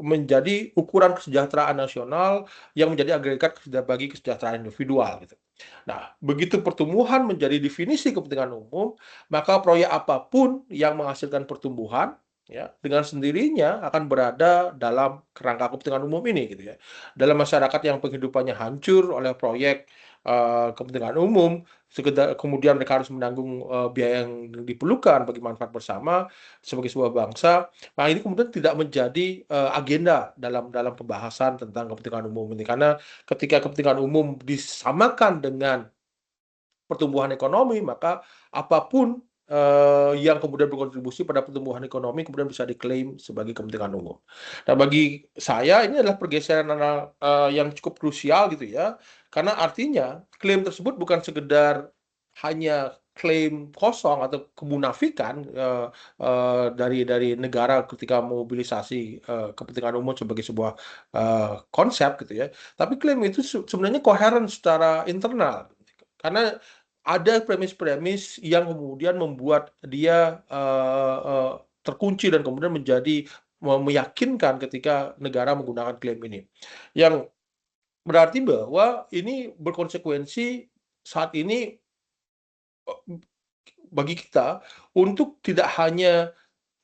menjadi ukuran kesejahteraan nasional yang menjadi agregat bagi kesejahteraan individual gitu. Nah, begitu pertumbuhan menjadi definisi kepentingan umum, maka proyek apapun yang menghasilkan pertumbuhan ya dengan sendirinya akan berada dalam kerangka kepentingan umum ini gitu ya. Dalam masyarakat yang penghidupannya hancur oleh proyek kepentingan umum, kemudian mereka harus menanggung biaya yang diperlukan bagi manfaat bersama sebagai sebuah bangsa. Nah, ini kemudian tidak menjadi agenda dalam pembahasan tentang kepentingan umum ini, karena ketika kepentingan umum disamakan dengan pertumbuhan ekonomi, maka apapun yang kemudian berkontribusi pada pertumbuhan ekonomi kemudian bisa diklaim sebagai kepentingan umum. Nah, bagi saya ini adalah pergeseran yang cukup krusial gitu ya, karena artinya klaim tersebut bukan sekedar hanya klaim kosong atau kemunafikan dari negara ketika mobilisasi kepentingan umum sebagai sebuah konsep gitu ya, tapi klaim itu sebenarnya koheren secara internal, karena ada premis-premis yang kemudian membuat dia terkunci dan kemudian menjadi meyakinkan ketika negara menggunakan klaim ini, yang berarti bahwa ini berkonsekuensi saat ini bagi kita untuk tidak hanya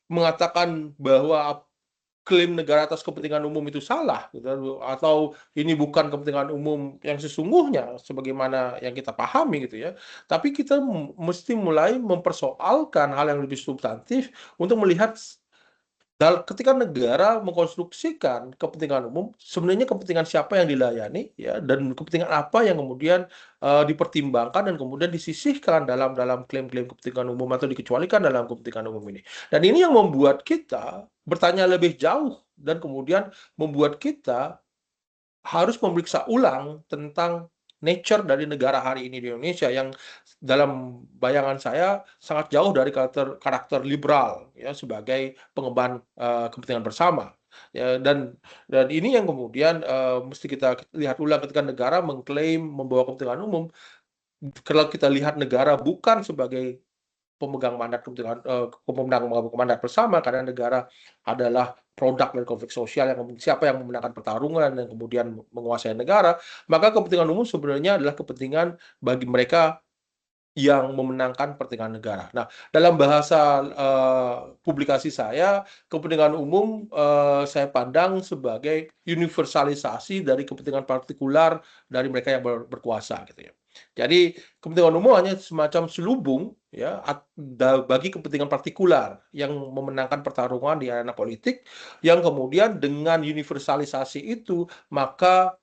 mengatakan bahwa klaim negara atas kepentingan umum itu salah gitu, atau ini bukan kepentingan umum yang sesungguhnya sebagaimana yang kita pahami gitu ya, tapi kita mesti mulai mempersoalkan hal yang lebih substantif untuk melihat ketika negara mengkonstruksikan kepentingan umum, sebenarnya kepentingan siapa yang dilayani, ya, dan kepentingan apa yang kemudian dipertimbangkan dan kemudian disisihkan dalam klaim-klaim kepentingan umum atau dikecualikan dalam kepentingan umum ini. Dan ini yang membuat kita bertanya lebih jauh dan kemudian membuat kita harus memeriksa ulang tentang nature dari negara hari ini di Indonesia yang dalam bayangan saya sangat jauh dari karakter liberal, ya, sebagai pengemban kepentingan bersama, ya, dan ini yang kemudian mesti kita lihat ulang ketika negara mengklaim membawa kepentingan umum. Kalau kita lihat negara bukan sebagai pemegang mandat mandat bersama, karena negara adalah produk dari konflik sosial yang siapa yang memenangkan pertarungan dan kemudian menguasai negara, maka kepentingan umum sebenarnya adalah kepentingan bagi mereka yang memenangkan kepentingan negara. Nah, dalam bahasa publikasi saya, kepentingan umum saya pandang sebagai universalisasi dari kepentingan partikular dari mereka yang berkuasa, gitu ya. Jadi kepentingan umum hanya semacam selubung, ya, bagi kepentingan partikular yang memenangkan pertarungan di arena politik, yang kemudian dengan universalisasi itu maka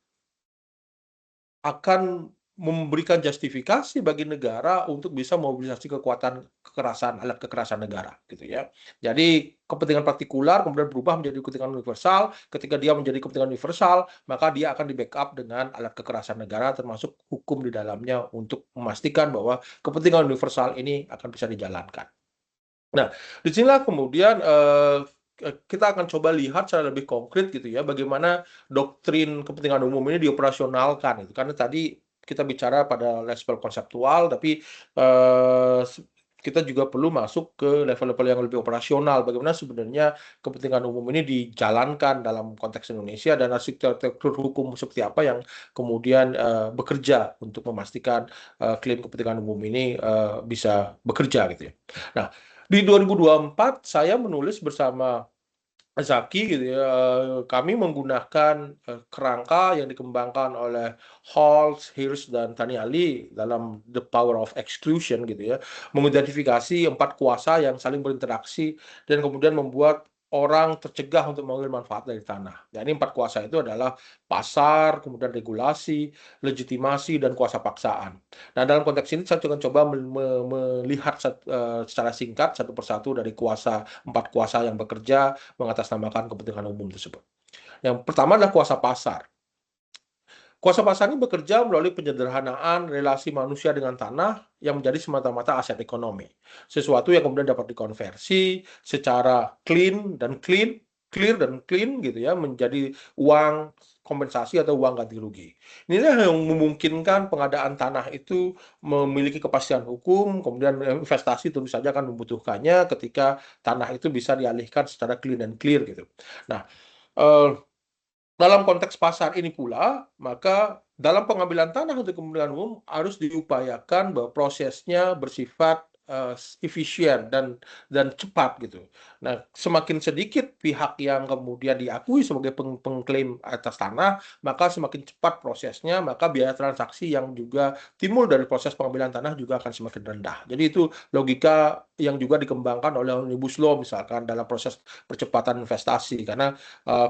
akan memberikan justifikasi bagi negara untuk bisa mobilisasi alat kekerasan negara, gitu ya. Jadi kepentingan partikular kemudian berubah menjadi kepentingan universal. Ketika dia menjadi kepentingan universal, maka dia akan di-backup dengan alat kekerasan negara, termasuk hukum di dalamnya, untuk memastikan bahwa kepentingan universal ini akan bisa dijalankan. Nah, disinilah kemudian kita akan coba lihat secara lebih konkret, gitu ya, bagaimana doktrin kepentingan umum ini dioperasionalkan, gitu. Karena tadi kita bicara pada level konseptual, tapi kita juga perlu masuk ke level-level yang lebih operasional. Bagaimana sebenarnya kepentingan umum ini dijalankan dalam konteks Indonesia, dan arsitektur hukum seperti apa yang kemudian bekerja untuk memastikan klaim kepentingan umum ini bisa bekerja, gitu ya. Nah, di 2024 saya menulis bersama Zaki, gitu ya, kami menggunakan kerangka yang dikembangkan oleh Halls, Hirsch, dan Taniali dalam The Power of Exclusion, gitu ya, mengidentifikasi 4 kuasa yang saling berinteraksi dan kemudian membuat orang tercegah untuk mengambil manfaat dari tanah. Jadi 4 kuasa itu adalah pasar, kemudian regulasi, legitimasi, dan kuasa paksaan. Nah, dalam konteks ini saya akan coba melihat secara singkat satu persatu dari 4 kuasa yang bekerja mengatasnamakan kepentingan umum tersebut. Yang pertama adalah kuasa pasar. Kuasa pasar ini bekerja melalui penyederhanaan relasi manusia dengan tanah yang menjadi semata-mata aset ekonomi. Sesuatu yang kemudian dapat dikonversi secara clear dan clean, gitu ya, menjadi uang kompensasi atau uang ganti rugi. Inilah yang memungkinkan pengadaan tanah itu memiliki kepastian hukum, kemudian investasi tentu saja akan membutuhkannya ketika tanah itu bisa dialihkan secara clean dan clear, gitu. Nah, dalam konteks pasar ini pula, maka dalam pengambilan tanah untuk kepentingan umum harus diupayakan bahwa prosesnya bersifat efisien dan cepat, gitu. Nah, semakin sedikit pihak yang kemudian diakui sebagai pengklaim atas tanah, maka semakin cepat prosesnya, maka biaya transaksi yang juga timbul dari proses pengambilan tanah juga akan semakin rendah. Jadi itu logika yang juga dikembangkan oleh Omnibus Law misalkan dalam proses percepatan investasi, karena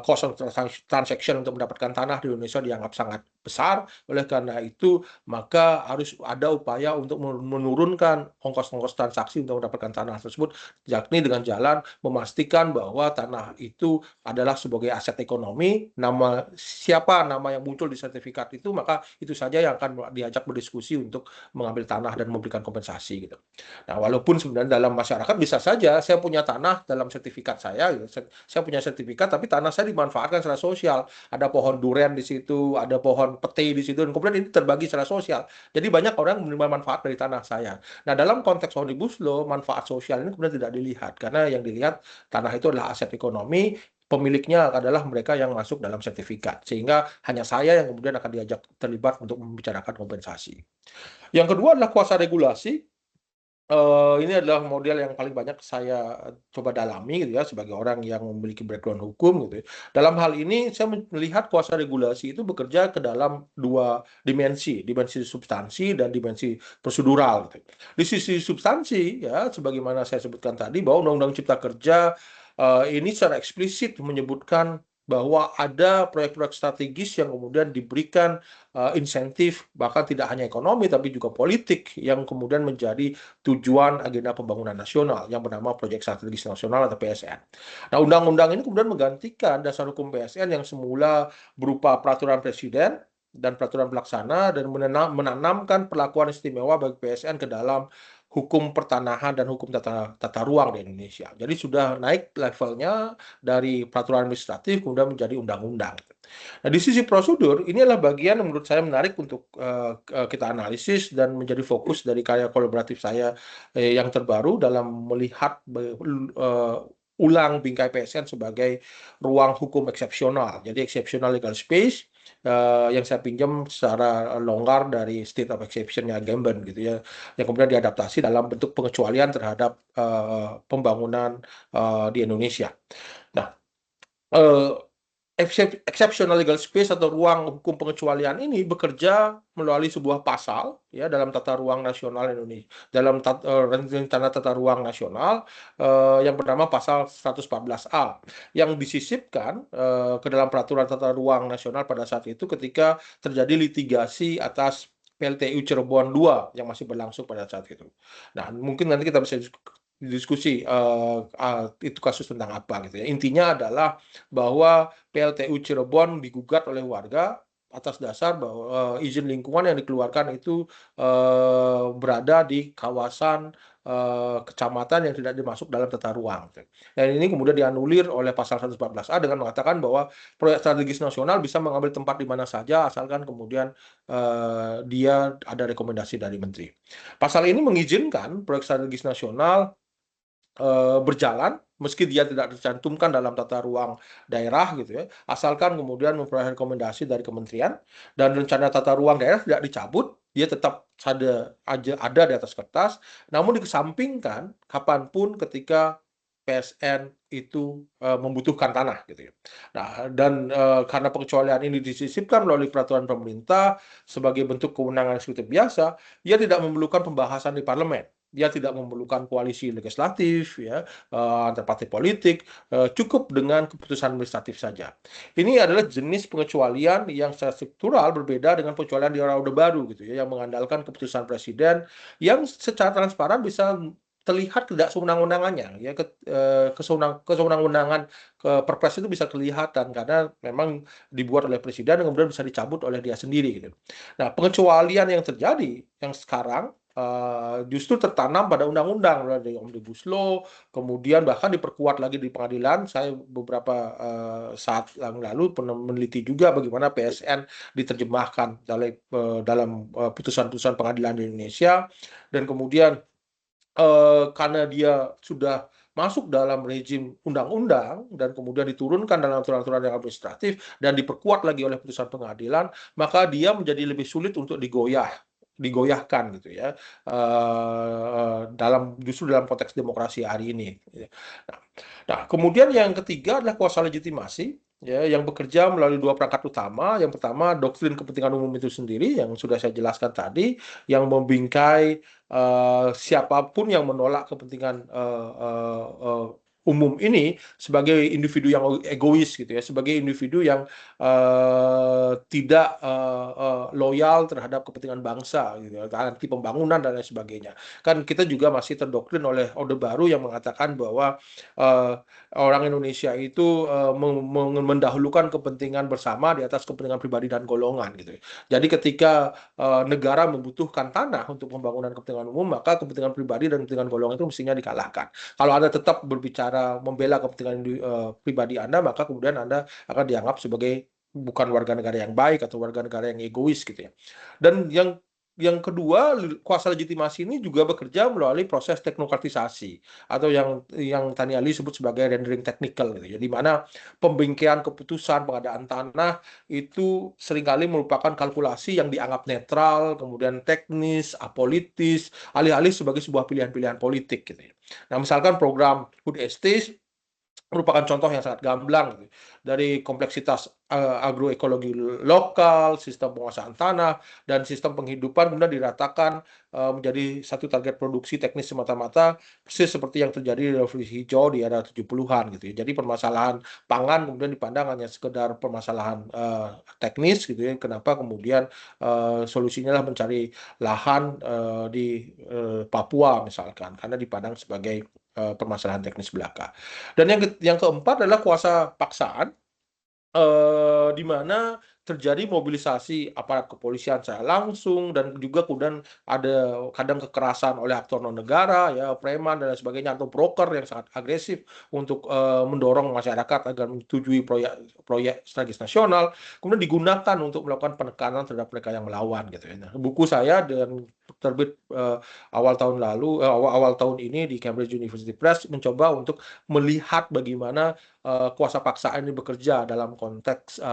cost of transaction untuk mendapatkan tanah di Indonesia dianggap sangat besar. Oleh karena itu, maka harus ada upaya untuk menurunkan ongkos-ongkos transaksi untuk mendapatkan tanah tersebut, yakni dengan jalan memastikan bahwa tanah itu adalah sebagai aset ekonomi. Nama yang muncul di sertifikat itu, maka itu saja yang akan diajak berdiskusi untuk mengambil tanah dan memberikan kompensasi, gitu. Nah, walaupun sebenarnya dalam masyarakat bisa saja saya punya tanah dalam sertifikat saya, gitu. Saya punya sertifikat tapi tanah saya dimanfaatkan secara sosial. Ada pohon durian di situ, ada pohon pete di situ, dan kemudian ini terbagi secara sosial. Jadi banyak orang menerima manfaat dari tanah saya. Nah, dalam konteks Omnibus Law, manfaat sosial ini kemudian tidak dilihat, karena yang dilihat tanah itu adalah aset ekonomi, pemiliknya adalah mereka yang masuk dalam sertifikat, sehingga hanya saya yang kemudian akan diajak terlibat untuk membicarakan kompensasi. Yang kedua adalah kuasa regulasi. Ini adalah model yang paling banyak saya coba dalami, gitu ya, sebagai orang yang memiliki background hukum, gitu ya. Dalam hal ini saya melihat kuasa regulasi itu bekerja ke dalam 2 dimensi substansi dan dimensi prosedural, gitu. Di sisi substansi, ya, sebagaimana saya sebutkan tadi bahwa Undang-Undang Cipta Kerja ini secara eksplisit menyebutkan bahwa ada proyek-proyek strategis yang kemudian diberikan insentif, bahkan tidak hanya ekonomi tapi juga politik, yang kemudian menjadi tujuan agenda pembangunan nasional yang bernama Proyek Strategis Nasional atau PSN. Nah, undang-undang ini kemudian menggantikan dasar hukum PSN yang semula berupa peraturan presiden dan peraturan pelaksana, dan menanamkan perlakuan istimewa bagi PSN ke dalam hukum pertanahan dan hukum tata ruang di Indonesia. Jadi sudah naik levelnya dari peraturan administratif kemudian menjadi undang-undang. Nah, di sisi prosedur, ini adalah bagian yang menurut saya menarik untuk kita analisis dan menjadi fokus dari karya kolaboratif saya yang terbaru dalam melihat ulang bingkai PSN sebagai ruang hukum eksepsional. Jadi exceptional legal space yang saya pinjam secara longgar dari state of exception-nya Agamben gitu ya, yang kemudian diadaptasi dalam bentuk pengecualian terhadap pembangunan di Indonesia. Nah, exceptional legal space atau ruang hukum pengecualian ini bekerja melalui sebuah pasal ya dalam tata ruang nasional Indonesia, dalam rencana tata ruang nasional yang bernama pasal 114A yang disisipkan ke dalam peraturan tata ruang nasional pada saat itu ketika terjadi litigasi atas PLTU Cirebon 2 yang masih berlangsung pada saat itu. Nah, mungkin nanti kita bisa diskusi itu kasus tentang apa gitu ya. Intinya adalah bahwa PLTU Cirebon digugat oleh warga atas dasar bahwa izin lingkungan yang dikeluarkan itu berada di kawasan kecamatan yang tidak dimasuk dalam tata ruang. Dan ini kemudian dianulir oleh pasal 114A dengan mengatakan bahwa proyek strategis nasional bisa mengambil tempat di mana saja asalkan kemudian dia ada rekomendasi dari menteri. Pasal ini mengizinkan proyek strategis nasional berjalan meski dia tidak tercantumkan dalam tata ruang daerah gitu ya, asalkan kemudian memperoleh rekomendasi dari kementerian dan rencana tata ruang daerah tidak dicabut, dia tetap ada di atas kertas, namun dikesampingkan kapanpun ketika PSN itu membutuhkan tanah gitu ya. Nah, dan karena pengecualian ini disisipkan melalui peraturan pemerintah sebagai bentuk kewenangan eksekutif biasa, dia tidak memerlukan pembahasan di parlemen. Dia tidak memerlukan koalisi legislatif ya antar partai politik, cukup dengan keputusan administratif saja. Ini adalah jenis pengecualian yang secara struktural berbeda dengan pengecualian di era Orde Baru gitu ya, yang mengandalkan keputusan presiden yang secara transparan bisa terlihat tidak sewenang-wenangannya ya, kesewenang-wenangan Perpres itu bisa kelihatan karena memang dibuat oleh presiden dan kemudian bisa dicabut oleh dia sendiri gitu. Nah, pengecualian yang terjadi yang sekarang justru tertanam pada undang-undang dari Omnibus Law, kemudian bahkan diperkuat lagi di pengadilan. Saya beberapa saat yang lalu pernah meneliti juga bagaimana PSN diterjemahkan dalam putusan-putusan pengadilan di Indonesia, dan kemudian karena dia sudah masuk dalam rejim undang-undang dan kemudian diturunkan dalam aturan-aturan yang administratif dan diperkuat lagi oleh putusan pengadilan, maka dia menjadi lebih sulit untuk digoyahkan gitu ya, justru dalam konteks demokrasi hari ini. Nah, kemudian yang ketiga adalah kuasa legitimasi ya, yang bekerja melalui dua perangkat utama. Yang pertama, doktrin kepentingan umum itu sendiri yang sudah saya jelaskan tadi, yang membingkai siapapun yang menolak kepentingan umum ini sebagai individu yang egois gitu ya, sebagai individu yang tidak loyal terhadap kepentingan bangsa gitu, anti pembangunan dan lain sebagainya. Kan kita juga masih terdoktrin oleh Orde Baru yang mengatakan bahwa orang Indonesia itu mendahulukan kepentingan bersama di atas kepentingan pribadi dan golongan gitu. Jadi ketika negara membutuhkan tanah untuk pembangunan kepentingan umum, maka kepentingan pribadi dan kepentingan golongan itu mestinya dikalahkan. Kalau Anda tetap berbicara membela kepentingan pribadi Anda, maka kemudian Anda akan dianggap sebagai bukan warga negara yang baik atau warga negara yang egois gitu ya. Dan yang kedua, kuasa legitimasi ini juga bekerja melalui proses teknokratisasi atau yang Tani Ali sebut sebagai rendering technical gitu ya, di mana pembingkaian keputusan pengadaan tanah itu seringkali merupakan kalkulasi yang dianggap netral, kemudian teknis, apolitis, alih-alih sebagai sebuah pilihan-pilihan politik gitu ya. Nah, misalkan program food estate merupakan contoh yang sangat gamblang gitu. Dari kompleksitas agroekologi lokal, sistem penguasaan tanah, dan sistem penghidupan kemudian diratakan menjadi satu target produksi teknis semata-mata, persis seperti yang terjadi di revolusi hijau di era 70-an gitu ya. Jadi permasalahan pangan kemudian dipandang hanya sekedar permasalahan teknis gitu ya. Kenapa kemudian solusinya adalah mencari lahan di Papua misalkan, karena dipandang sebagai permasalahan teknis belaka. Dan yang keempat adalah kuasa paksaan, di mana terjadi mobilisasi aparat kepolisian secara langsung, dan juga kemudian ada kadang kekerasan oleh aktor non negara, ya preman dan lain sebagainya, atau broker yang sangat agresif untuk mendorong masyarakat agar menyetujui proyek strategis nasional, kemudian digunakan untuk melakukan penekanan terhadap mereka yang melawan gitu ya. Nah, buku saya dan terbit awal tahun ini di Cambridge University Press mencoba untuk melihat bagaimana kuasa paksaan ini bekerja dalam konteks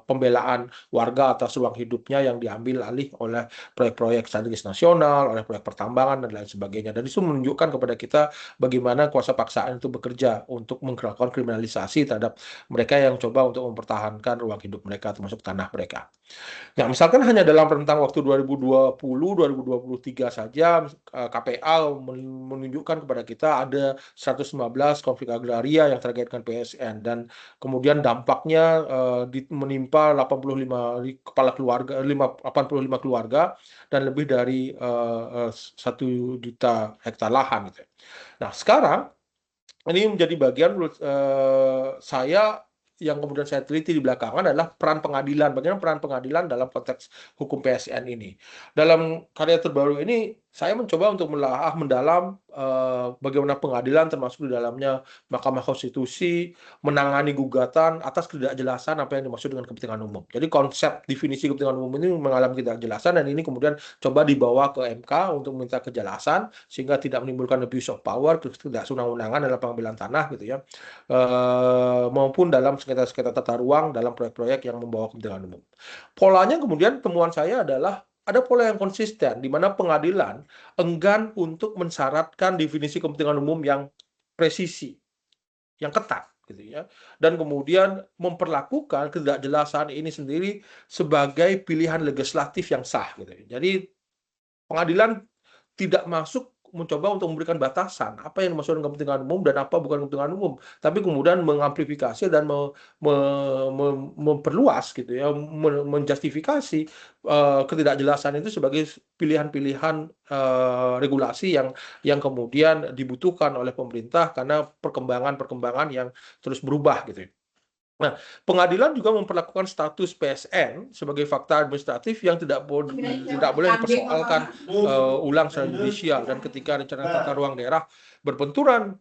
pembelaan warga atas ruang hidupnya yang diambil alih oleh proyek-proyek strategis nasional, oleh proyek pertambangan dan lain sebagainya. Dan itu menunjukkan kepada kita bagaimana kuasa paksaan itu bekerja untuk melakukan kriminalisasi terhadap mereka yang coba untuk mempertahankan ruang hidup mereka, termasuk tanah mereka. Ya, misalkan hanya dalam rentang waktu 2020-2023 saja, KPA menunjukkan kepada kita ada 115 konflik agraria yang terkait dengan PSN, dan kemudian dampaknya menimpa 85 kepala keluarga, 85 keluarga, dan lebih dari 1 juta hektar lahan gitu. Nah, sekarang ini menjadi bagian menurut saya yang kemudian saya teliti di belakangan adalah peran pengadilan. Bagaimana peran pengadilan dalam konteks hukum PSN ini. Dalam karya terbaru ini, saya mencoba untuk mendalam bagaimana pengadilan, termasuk di dalamnya Mahkamah Konstitusi, menangani gugatan atas ketidakjelasan apa yang dimaksud dengan kepentingan umum. Jadi konsep definisi kepentingan umum ini mengalami ketidakjelasan, dan ini kemudian coba dibawa ke MK untuk meminta kejelasan, sehingga tidak menimbulkan abuse of power, ketidaksewenang-wenangan dalam pengambilan tanah gitu ya, maupun dalam sengketa-sengketa tata ruang dalam proyek-proyek yang membawa kepentingan umum. Polanya kemudian temuan saya adalah ada pola yang konsisten di mana pengadilan enggan untuk mensyaratkan definisi kepentingan umum yang presisi, yang ketat gitu ya, dan kemudian memperlakukan ketidakjelasan ini sendiri sebagai pilihan legislatif yang sah gitu. Jadi pengadilan tidak masuk mencoba untuk memberikan batasan apa yang dimaksud dengan kepentingan umum dan apa bukan kepentingan umum, tapi kemudian mengamplifikasi dan memperluas gitu ya, menjustifikasi ketidakjelasan itu sebagai pilihan-pilihan regulasi yang kemudian dibutuhkan oleh pemerintah karena perkembangan yang terus berubah gitu. Nah, pengadilan juga memperlakukan status PSN sebagai fakta administratif yang tidak boleh dipersoalkan ulang secara judisial, dan ketika rencana tata ruang daerah berbenturan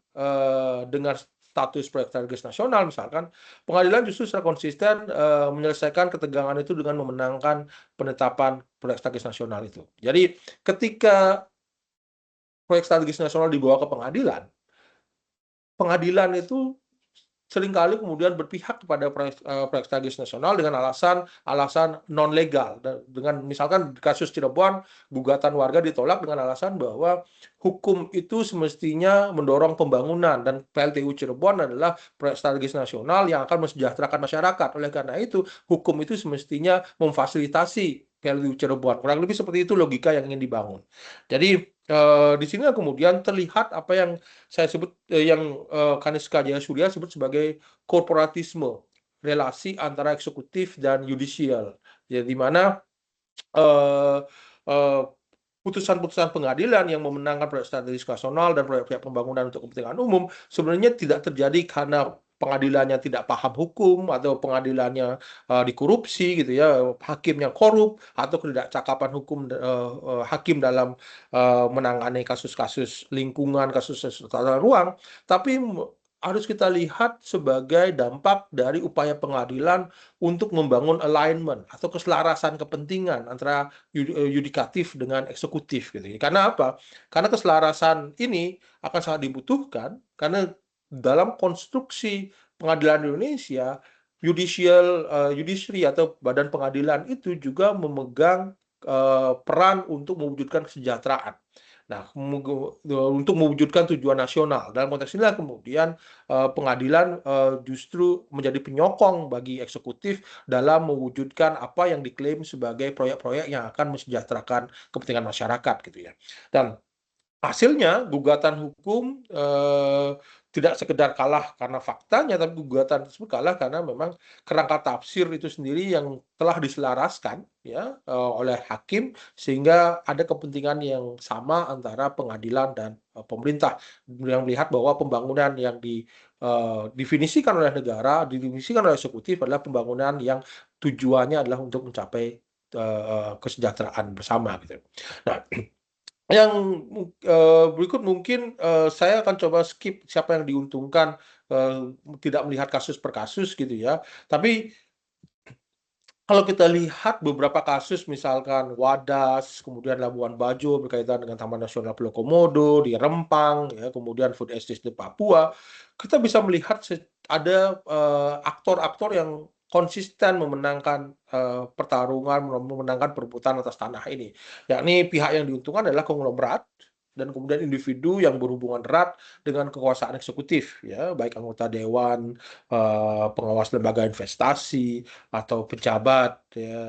dengan status proyek strategis nasional misalkan, pengadilan justru secara konsisten menyelesaikan ketegangan itu dengan memenangkan penetapan proyek strategis nasional itu. Jadi ketika proyek strategis nasional dibawa ke pengadilan itu seringkali kemudian berpihak kepada proyek strategis nasional dengan alasan non legal. Dengan misalkan kasus Cirebon, gugatan warga ditolak dengan alasan bahwa hukum itu semestinya mendorong pembangunan, dan PLTU Cirebon adalah proyek strategis nasional yang akan mensejahterakan masyarakat. Oleh karena itu, hukum itu semestinya memfasilitasi PLTU Cirebon. Kurang lebih seperti itu logika yang ingin dibangun. Jadi di sini kemudian terlihat apa yang saya sebut, yang Kaniska Jayasuriya sebut sebagai korporatisme, relasi antara eksekutif dan yudisial. Jadi di mana putusan-putusan pengadilan yang memenangkan proyek strategis nasional dan proyek pembangunan untuk kepentingan umum sebenarnya tidak terjadi karena pengadilannya tidak paham hukum, atau pengadilannya dikorupsi gitu ya, hakimnya korup, atau ketidakcakapan hukum hakim dalam menangani kasus-kasus lingkungan, kasus tata ruang, tapi harus kita lihat sebagai dampak dari upaya pengadilan untuk membangun alignment atau keselarasan kepentingan antara yudikatif dengan eksekutif gitu. Karena apa? Karena keselarasan ini akan sangat dibutuhkan, karena dalam konstruksi pengadilan Indonesia, judiciary atau badan pengadilan itu juga memegang peran untuk mewujudkan kesejahteraan. Nah, untuk mewujudkan tujuan nasional. Dalam konteks inilah kemudian pengadilan justru menjadi penyokong bagi eksekutif dalam mewujudkan apa yang diklaim sebagai proyek-proyek yang akan mensejahterakan kepentingan masyarakat gitu ya. Dan hasilnya gugatan hukum tidak sekedar kalah karena faktanya, tapi gugatan tersebut kalah karena memang kerangka tafsir itu sendiri yang telah diselaraskan ya oleh hakim, sehingga ada kepentingan yang sama antara pengadilan dan pemerintah yang melihat bahwa pembangunan yang didefinisikan oleh negara, didefinisikan oleh eksekutif adalah pembangunan yang tujuannya adalah untuk mencapai kesejahteraan bersama gitu. Nah, yang berikut mungkin saya akan coba skip siapa yang diuntungkan, tidak melihat kasus per kasus gitu ya. Tapi kalau kita lihat beberapa kasus misalkan Wadas, kemudian Labuan Bajo berkaitan dengan Taman Nasional Pulau Komodo, di Rempang, ya, kemudian Food Estate di Papua, kita bisa melihat ada aktor-aktor yang konsisten memenangkan pertarungan, memenangkan perebutan atas tanah ini. Yakni pihak yang diuntungkan adalah konglomerat dan kemudian individu yang berhubungan erat dengan kekuasaan eksekutif, ya, baik anggota dewan, pengawas lembaga investasi, atau pejabat ya,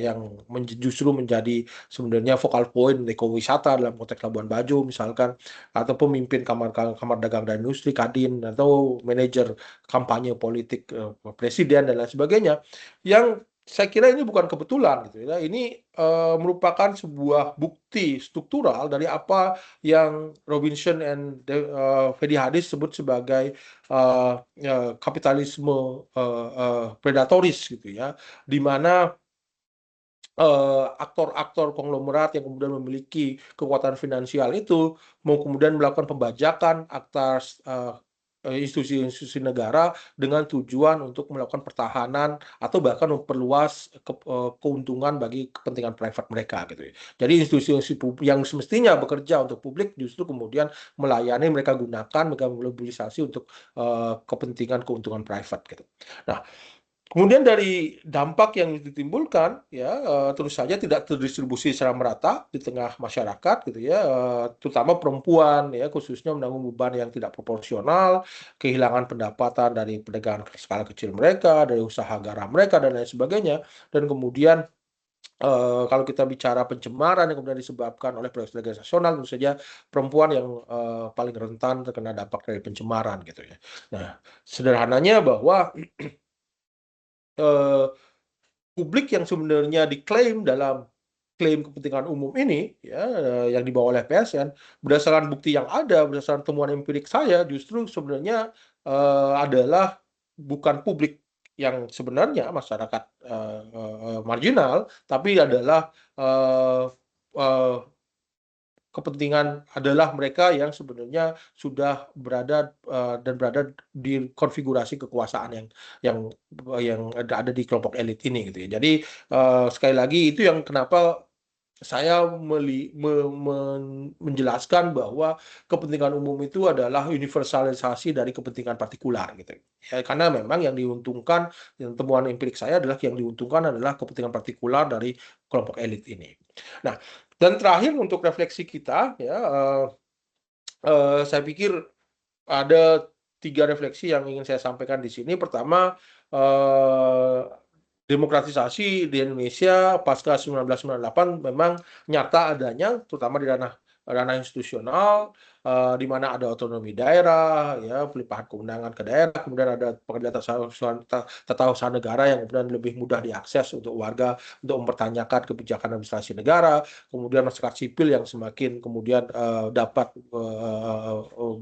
yang justru menjadi sebenarnya vokal point ekowisata dalam konteks Labuan Bajo misalkan, atau pemimpin kamar dagang dan industri Kadin, atau manajer kampanye politik presiden dan lain sebagainya, yang saya kira ini bukan kebetulan gitu ya. Ini merupakan sebuah bukti struktural dari apa yang Robinson and Fedi Hadis sebut sebagai kapitalisme predatoris gitu ya, di mana aktor-aktor konglomerat yang kemudian memiliki kekuatan finansial itu mau kemudian melakukan pembajakan atas institusi-institusi negara dengan tujuan untuk melakukan pertahanan atau bahkan memperluas keuntungan bagi kepentingan private mereka gitu ya. Jadi institusi-institusi yang semestinya bekerja untuk publik justru kemudian melayani, mereka gunakan, mereka mobilisasi untuk kepentingan keuntungan private gitu. Nah, kemudian dari dampak yang ditimbulkan, ya tentu saja tidak terdistribusi secara merata di tengah masyarakat, gitu ya, terutama perempuan, ya khususnya menanggung beban yang tidak proporsional, kehilangan pendapatan dari perdagangan skala kecil mereka, dari usaha garam mereka dan lain sebagainya, dan kemudian kalau kita bicara pencemaran yang kemudian disebabkan oleh proyek strategis nasional, tentu saja perempuan yang paling rentan terkena dampak dari pencemaran, gitu ya. Nah, sederhananya bahwa publik yang sebenarnya diklaim dalam klaim kepentingan umum ini, ya, yang dibawa oleh PSN, berdasarkan bukti yang ada, berdasarkan temuan empirik saya, justru sebenarnya adalah bukan publik yang sebenarnya masyarakat marginal, tapi adalah kepentingan adalah mereka yang sebenarnya sudah berada dan berada di konfigurasi kekuasaan yang ada di kelompok elit ini gitu ya. Jadi sekali lagi itu yang kenapa saya menjelaskan bahwa kepentingan umum itu adalah universalisasi dari kepentingan partikular gitu ya, karena memang yang diuntungkan, yang temuan empirik saya adalah yang diuntungkan adalah kepentingan partikular dari kelompok elit ini. Nah, dan terakhir untuk refleksi kita ya, saya pikir ada 3 refleksi yang ingin saya sampaikan di sini. Pertama, demokratisasi di Indonesia pasca 1998 memang nyata adanya, terutama di ranah institusional, di mana ada otonomi daerah, ya, pelimpahan kewenangan ke daerah, kemudian ada pengadilan tata usaha negara yang kemudian lebih mudah diakses untuk warga untuk mempertanyakan kebijakan administrasi negara, kemudian masyarakat sipil yang semakin kemudian dapat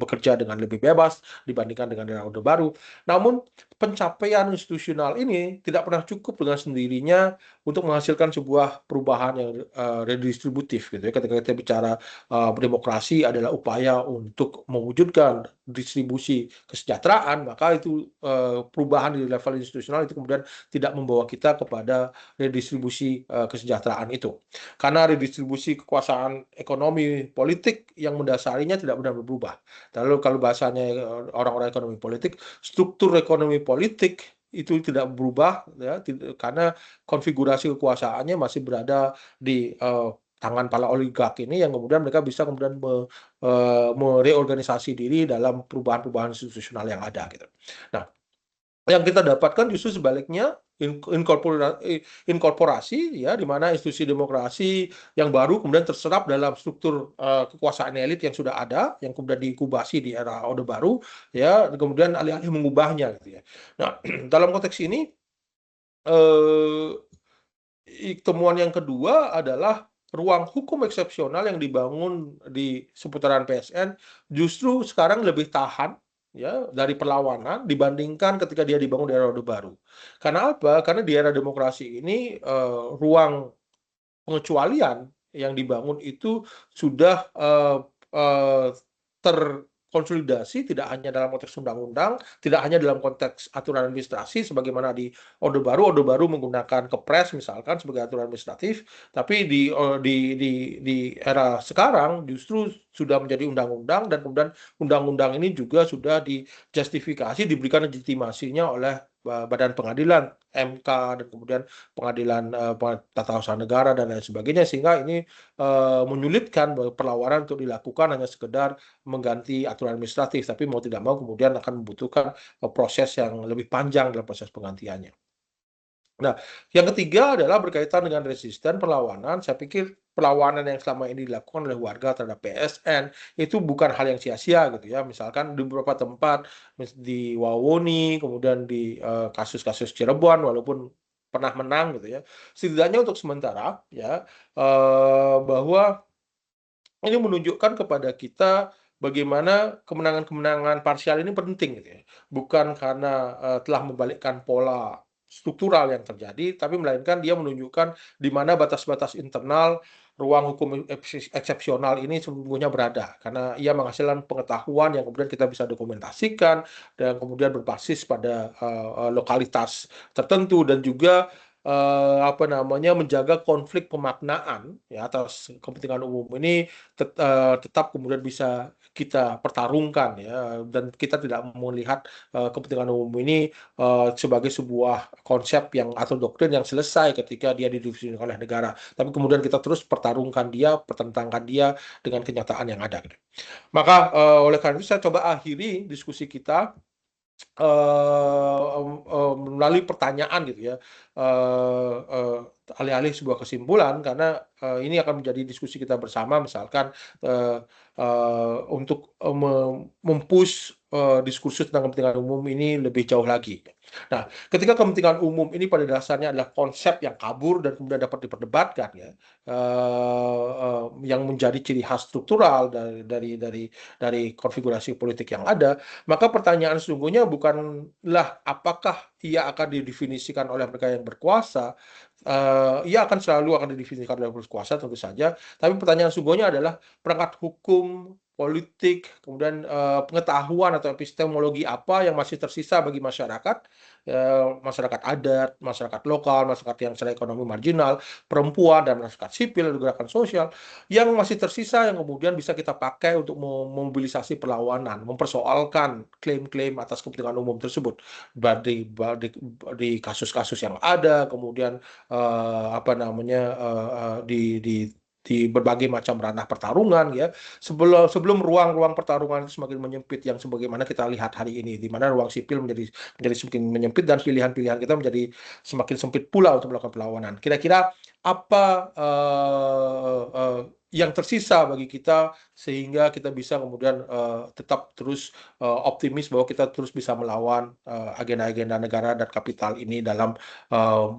bekerja dengan lebih bebas dibandingkan dengan era Orde Baru. Namun pencapaian institusional ini tidak pernah cukup dengan sendirinya untuk menghasilkan sebuah perubahan yang redistributif gitu ya. Ketika kita bicara demokrasi adalah upaya untuk mewujudkan distribusi kesejahteraan, maka itu perubahan di level institusional itu kemudian tidak membawa kita kepada redistribusi kesejahteraan itu. Karena redistribusi kekuasaan ekonomi politik yang mendasarinya tidak benar berubah. Lalu kalau bahasanya orang-orang ekonomi politik, struktur ekonomi politik itu tidak berubah ya, karena konfigurasi kekuasaannya masih berada di tangan para oligark ini yang kemudian mereka bisa kemudian mereorganisasi diri dalam perubahan-perubahan institusional yang ada gitu. Nah, yang kita dapatkan justru sebaliknya inkorporasi ya, di mana institusi demokrasi yang baru kemudian terserap dalam struktur kekuasaan elit yang sudah ada, yang kemudian diinkubasi di era Orde Baru ya, kemudian alih-alih mengubahnya gitu ya. Nah, dalam konteks ini temuan yang kedua adalah ruang hukum eksepsional yang dibangun di seputaran PSN justru sekarang lebih tahan ya dari perlawanan dibandingkan ketika dia dibangun di era Orde Baru. Karena apa? Karena di era demokrasi ini ruang pengecualian yang dibangun itu sudah terkonsolidasi tidak hanya dalam konteks undang-undang, tidak hanya dalam konteks aturan administrasi sebagaimana di Orde Baru menggunakan Kepres misalkan sebagai aturan administratif, tapi di era sekarang justru sudah menjadi undang-undang dan kemudian undang-undang ini juga sudah dijustifikasi, diberikan legitimasinya oleh badan pengadilan MK dan kemudian pengadilan tata usaha negara dan lain sebagainya, sehingga ini menyulitkan perlawanan untuk dilakukan hanya sekedar mengganti aturan administratif, tapi mau tidak mau kemudian akan membutuhkan proses yang lebih panjang dalam proses penggantiannya. Nah, yang ketiga adalah berkaitan dengan resisten perlawanan. Saya pikir perlawanan yang selama ini dilakukan oleh warga terhadap PSN itu bukan hal yang sia-sia gitu ya. Misalkan di beberapa tempat di Wawoni, kemudian di kasus-kasus Cirebon, walaupun pernah menang gitu ya. Setidaknya untuk sementara ya bahwa ini menunjukkan kepada kita bagaimana kemenangan-kemenangan parsial ini penting gitu ya. Bukan karena telah membalikkan pola struktural yang terjadi, tapi melainkan dia menunjukkan di mana batas-batas internal ruang hukum eksepsional ini sesungguhnya berada, karena ia menghasilkan pengetahuan yang kemudian kita bisa dokumentasikan dan kemudian berbasis pada lokalitas tertentu dan juga menjaga konflik pemaknaan ya atas kepentingan umum ini tetap kemudian bisa kita pertarungkan ya, dan kita tidak melihat kepentingan umum ini sebagai sebuah konsep yang atau doktrin yang selesai ketika dia didefinisikan oleh negara, tapi kemudian kita terus pertarungkan dia, pertentangkan dia dengan kenyataan yang ada. Maka oleh karena itu saya coba akhiri diskusi kita melalui pertanyaan gitu ya, alih-alih sebuah kesimpulan, karena ini akan menjadi diskusi kita bersama, misalkan untuk mempush diskursus tentang kepentingan umum ini lebih jauh lagi. Nah, ketika kepentingan umum ini pada dasarnya adalah konsep yang kabur dan kemudian dapat diperdebatkan ya, yang menjadi ciri khas struktural dari konfigurasi politik yang ada, maka pertanyaan sesungguhnya bukanlah apakah ia akan didefinisikan oleh mereka yang berkuasa. Ia akan selalu didefinisikan oleh berkuasa tentu saja, tapi pertanyaan sesungguhnya adalah perangkat hukum, politik, kemudian pengetahuan atau epistemologi apa yang masih tersisa bagi masyarakat, masyarakat adat, masyarakat lokal, masyarakat yang secara ekonomi marginal, perempuan dan masyarakat sipil, gerakan sosial yang masih tersisa yang kemudian bisa kita pakai untuk memobilisasi perlawanan, mempersoalkan klaim-klaim atas kepentingan umum tersebut di kasus-kasus yang ada, kemudian di berbagai macam ranah pertarungan ya, sebelum ruang-ruang pertarungan itu semakin menyempit yang sebagaimana kita lihat hari ini, di mana ruang sipil menjadi semakin menyempit dan pilihan-pilihan kita menjadi semakin sempit pula untuk melakukan perlawanan. Kira-kira apa yang tersisa bagi kita sehingga kita bisa kemudian tetap terus optimis bahwa kita terus bisa melawan agenda-agenda negara dan kapital ini dalam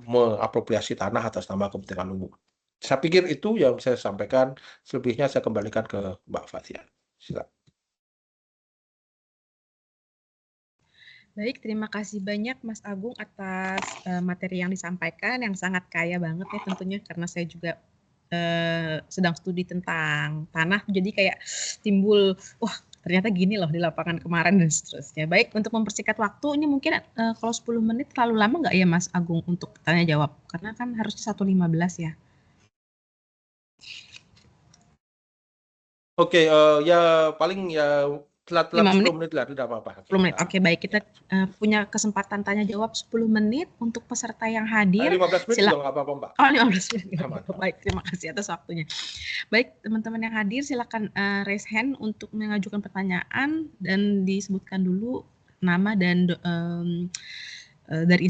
mengapropriasi tanah atas nama kepentingan umum. Saya pikir itu yang saya sampaikan. Selebihnya saya kembalikan ke Mbak Fathia. Silakan. Baik, terima kasih banyak Mas Agung atas materi yang disampaikan yang sangat kaya banget ya tentunya, karena saya juga sedang studi tentang tanah, jadi kayak timbul, wah ternyata gini loh di lapangan kemarin dan seterusnya. Baik, untuk mempersingkat waktu, ini mungkin kalau 10 menit terlalu lama nggak ya Mas Agung untuk tanya jawab? Karena kan harusnya 1:15 ya. Oke, ya paling ya telat 5 10 menit? menit lah, tidak apa-apa. 10 menit. Oke, baik. Kita punya kesempatan tanya jawab 10 menit untuk peserta yang hadir. 15 menit Sila- juga nggak apa-apa, Mbak. Oh, 15 menit. Aman. Baik, terima kasih atas waktunya. Baik, teman-teman yang hadir silakan raise hand untuk mengajukan pertanyaan dan disebutkan dulu nama dan dari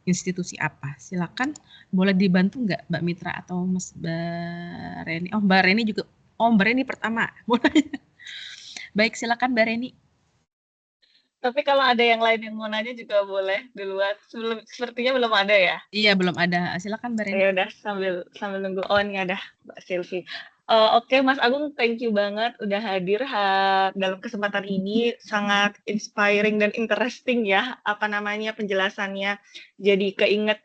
institusi apa. Silakan, boleh dibantu nggak Mbak Mitra atau Mas Mbak Reni? Oh, Mbak Reni juga. Oh, Mbak Reni pertama. Baik, silakan Mbak Reni. Tapi kalau ada yang lain yang mau nanya juga boleh duluan. Sepertinya belum ada ya. Iya, belum ada. Silakan Mbak Reni. Ya udah sambil nunggu. Oh, ini ada Mbak Silvi. Oke, Mas Agung, thank you banget udah hadir dalam kesempatan ini. Sangat inspiring dan interesting ya, penjelasannya. Jadi keinget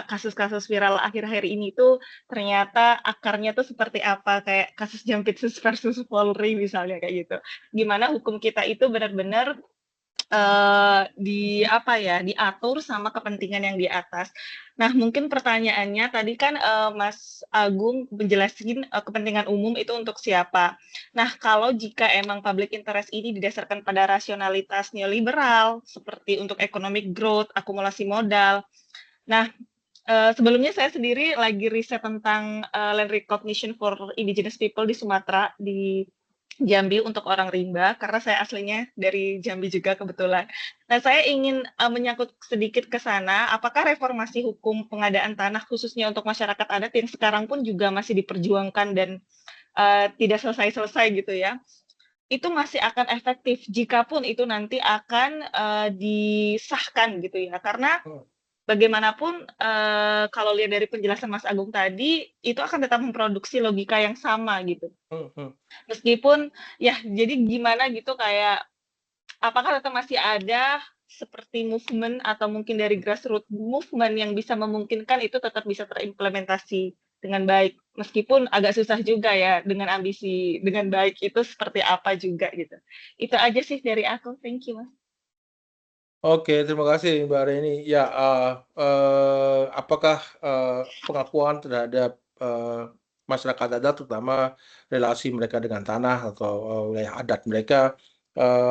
kasus-kasus viral akhir-akhir ini tuh ternyata akarnya tuh seperti apa, kayak kasus Jampitsus versus Polri misalnya kayak gitu. Gimana hukum kita itu benar-benar diatur sama kepentingan yang di atas. Nah, mungkin pertanyaannya tadi kan Mas Agung menjelaskan kepentingan umum itu untuk siapa. Nah, kalau jika emang public interest ini didasarkan pada rasionalitas neoliberal, seperti untuk economic growth, akumulasi modal. Nah, sebelumnya saya sendiri lagi riset tentang land recognition for indigenous people di Sumatera, di Jambi untuk orang rimba, karena saya aslinya dari Jambi juga kebetulan. Nah, saya ingin menyangkut sedikit ke sana, apakah reformasi hukum pengadaan tanah khususnya untuk masyarakat adat yang sekarang pun juga masih diperjuangkan dan tidak selesai-selesai gitu ya, itu masih akan efektif jikapun itu nanti akan disahkan gitu ya, karena bagaimanapun kalau lihat dari penjelasan Mas Agung tadi, itu akan tetap memproduksi logika yang sama gitu. Meskipun ya jadi gimana gitu, kayak apakah tetap masih ada seperti movement atau mungkin dari grassroots movement yang bisa memungkinkan itu tetap bisa terimplementasi dengan baik, meskipun agak susah juga ya dengan ambisi dengan baik itu seperti apa juga gitu. Itu aja sih dari aku. Thank you, Mas. Oke, terima kasih Mbak Reni. Ya, apakah pengakuan terhadap masyarakat adat, terutama relasi mereka dengan tanah atau wilayah adat mereka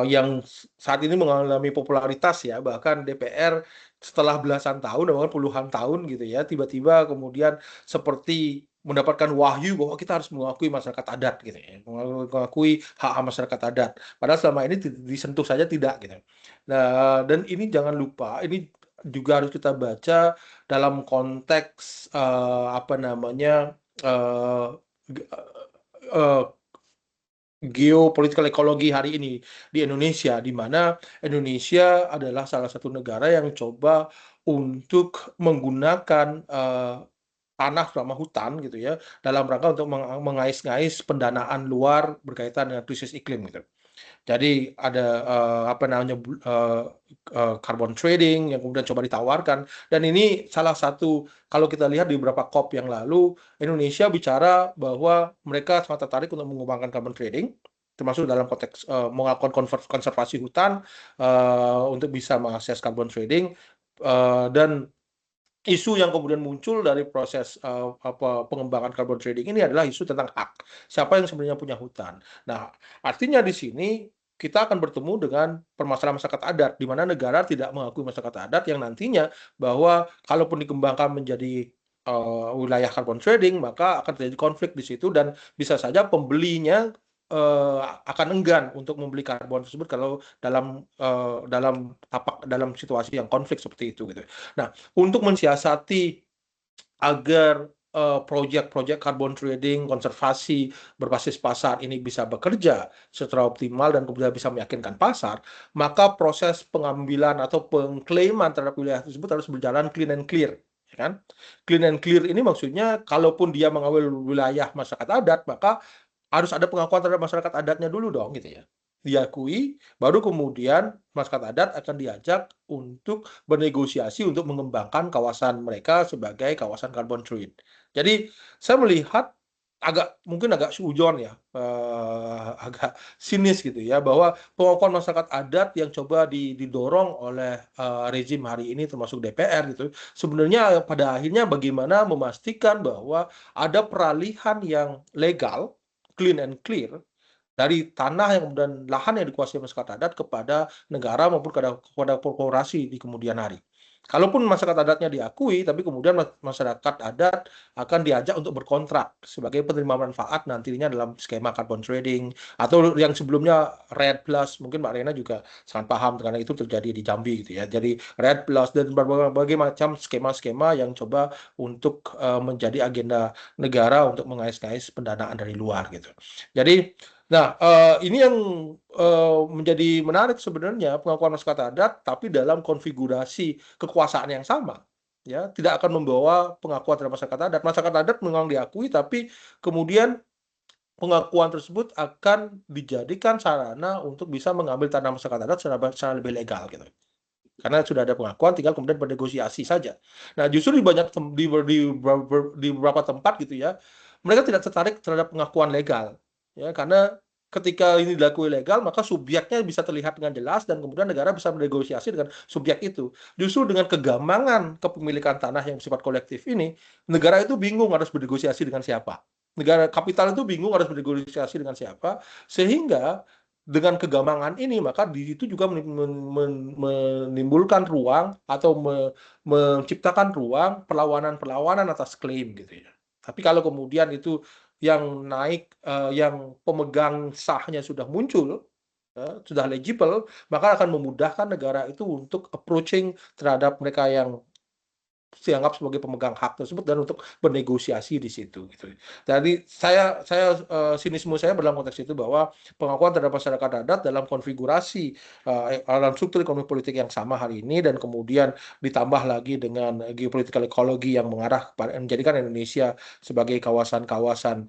yang saat ini mengalami popularitas ya, bahkan DPR setelah belasan tahun, bahkan puluhan tahun gitu ya, tiba-tiba kemudian seperti mendapatkan wahyu bahwa kita harus mengakui masyarakat adat gitu ya, mengakui hak masyarakat adat. Padahal selama ini disentuh saja tidak gitu. Nah, dan ini jangan lupa, ini juga harus kita baca dalam konteks geopolitical ekologi hari ini di Indonesia, di mana Indonesia adalah salah satu negara yang coba untuk menggunakan tanah sama hutan gitu ya dalam rangka untuk mengais-ngais pendanaan luar berkaitan dengan krisis iklim gitu. Jadi ada carbon trading yang kemudian coba ditawarkan, dan ini salah satu, kalau kita lihat di beberapa COP yang lalu, Indonesia bicara bahwa mereka sangat tertarik untuk mengembangkan carbon trading, termasuk dalam konteks melakukan konservasi hutan untuk bisa mengakses carbon trading, dan isu yang kemudian muncul dari proses pengembangan carbon trading ini adalah isu tentang hak. Siapa yang sebenarnya punya hutan. Nah, artinya di sini kita akan bertemu dengan permasalahan masyarakat adat, di mana negara tidak mengakui masyarakat adat yang nantinya bahwa kalaupun dikembangkan menjadi wilayah carbon trading, maka akan terjadi konflik di situ, dan bisa saja pembelinya akan enggan untuk membeli karbon tersebut kalau dalam situasi yang konflik seperti itu gitu. Nah, untuk mensiasati agar proyek-proyek carbon trading, konservasi berbasis pasar ini bisa bekerja secara optimal dan kemudian bisa meyakinkan pasar, maka proses pengambilan atau pengklaiman terhadap wilayah tersebut harus berjalan clean and clear. Ya kan? Clean and clear ini maksudnya kalaupun dia mengambil wilayah masyarakat adat, maka harus ada pengakuan terhadap masyarakat adatnya dulu dong gitu ya. Diakui, baru kemudian masyarakat adat akan diajak untuk bernegosiasi untuk mengembangkan kawasan mereka sebagai kawasan carbon trade. Jadi saya melihat mungkin agak seujon ya, agak sinis gitu ya, bahwa pengakuan masyarakat adat yang coba didorong oleh rezim hari ini termasuk DPR gitu, sebenarnya pada akhirnya bagaimana memastikan bahwa ada peralihan yang legal, clean and clear, dari tanah yang kemudian lahan yang dikuasai masyarakat adat kepada negara maupun kepada korporasi di kemudian hari. Kalaupun masyarakat adatnya diakui, tapi kemudian masyarakat adat akan diajak untuk berkontrak sebagai penerima manfaat nantinya dalam skema carbon trading, atau yang sebelumnya REDD Plus, mungkin Mbak Rena juga sangat paham karena itu terjadi di Jambi gitu ya. Jadi REDD Plus dan berbagai macam skema-skema yang coba untuk menjadi agenda negara untuk mengais-ngais pendanaan dari luar gitu. Jadi ini yang menjadi menarik sebenarnya, pengakuan masyarakat adat, tapi dalam konfigurasi kekuasaan yang sama, ya, tidak akan membawa pengakuan terhadap masyarakat adat. Masyarakat adat memang diakui, tapi kemudian pengakuan tersebut akan dijadikan sarana untuk bisa mengambil tanah masyarakat adat secara lebih legal gitu. Karena sudah ada pengakuan, tinggal kemudian bernegosiasi saja. Nah, justru di beberapa tempat gitu ya, mereka tidak tertarik terhadap pengakuan legal. Ya, karena ketika ini dilakukan legal, maka subjeknya bisa terlihat dengan jelas dan kemudian negara bisa bernegosiasi dengan subjek itu. Justru dengan kegambangan kepemilikan tanah yang bersifat kolektif ini, negara itu bingung harus bernegosiasi dengan siapa. Negara kapital itu bingung harus bernegosiasi dengan siapa, sehingga dengan kegambangan ini maka di situ juga menimbulkan ruang atau menciptakan ruang perlawanan atas klaim gitu ya. Tapi kalau kemudian itu yang naik, yang pemegang sahnya sudah muncul, sudah legible, maka akan memudahkan negara itu untuk approaching terhadap mereka yang dianggap sebagai pemegang hak tersebut dan untuk bernegosiasi di situ gitu. Jadi sinisme saya dalam konteks itu bahwa pengakuan terhadap masyarakat adat dalam konfigurasi dalam struktur ekonomi politik yang sama hari ini, dan kemudian ditambah lagi dengan geopolitical ecology yang mengarah kepada menjadikan Indonesia sebagai kawasan-kawasan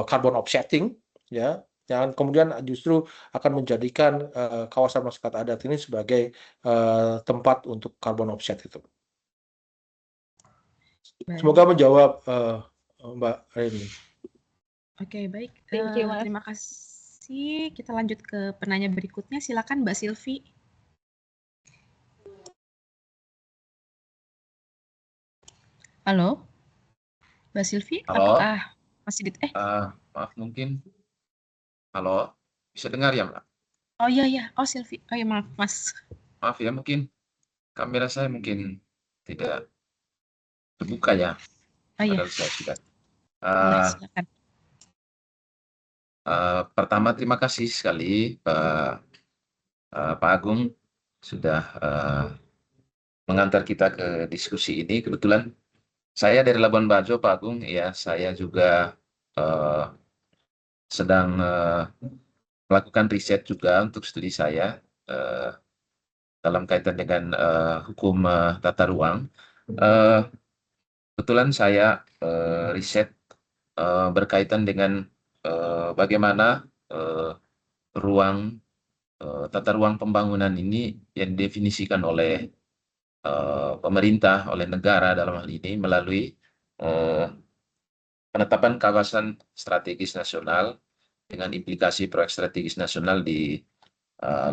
carbon offsetting, ya. Yang kemudian justru akan menjadikan kawasan masyarakat adat ini sebagai tempat untuk carbon offset itu. Baik. Semoga menjawab Mbak Reni. Oke, baik. Thank you, Mas. Terima kasih. Kita lanjut ke penanya berikutnya. Silakan Mbak Silvi. Halo, Mbak Silvi, Halo. apakah masih Maaf mungkin. Halo, bisa dengar ya, Mbak? Oh iya, oh Silvi, oh iya maaf Mas. Maaf ya, mungkin kamera saya mungkin tidak terbuka ya. Oh iya, Padahal saya sudah. boleh, silakan. Pertama terima kasih sekali Pak Agung sudah mengantar kita ke diskusi ini. Kebetulan saya dari Labuan Bajo, Pak Agung, ya saya juga sedang melakukan riset juga untuk studi saya dalam kaitan dengan hukum tata ruang. Kebetulan saya riset berkaitan dengan bagaimana tata ruang pembangunan ini yang didefinisikan oleh pemerintah, oleh negara dalam hal ini melalui penetapan kawasan strategis nasional dengan implikasi proyek strategis nasional di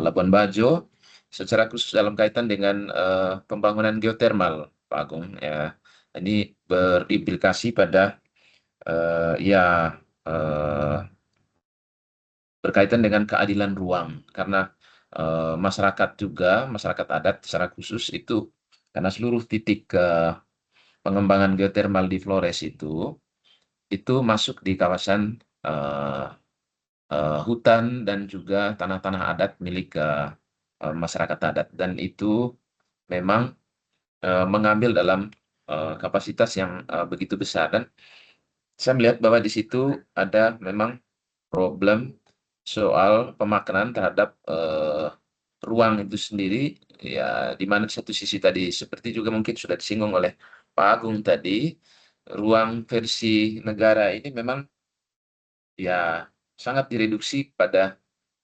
Labuan Bajo, secara khusus dalam kaitan dengan pembangunan geotermal, Pak Agung. Ya, ini berimplikasi pada berkaitan dengan keadilan ruang, karena masyarakat adat secara khusus itu, karena seluruh titik pengembangan geotermal di Flores itu masuk di kawasan hutan dan juga tanah-tanah adat milik masyarakat adat, dan itu memang mengambil dalam kapasitas yang begitu besar. Dan saya melihat bahwa di situ ada memang problem soal pemaknaan terhadap ruang itu sendiri, ya, di mana di satu sisi tadi seperti juga mungkin sudah disinggung oleh Pak Agung tadi, ruang versi negara ini memang ya sangat direduksi pada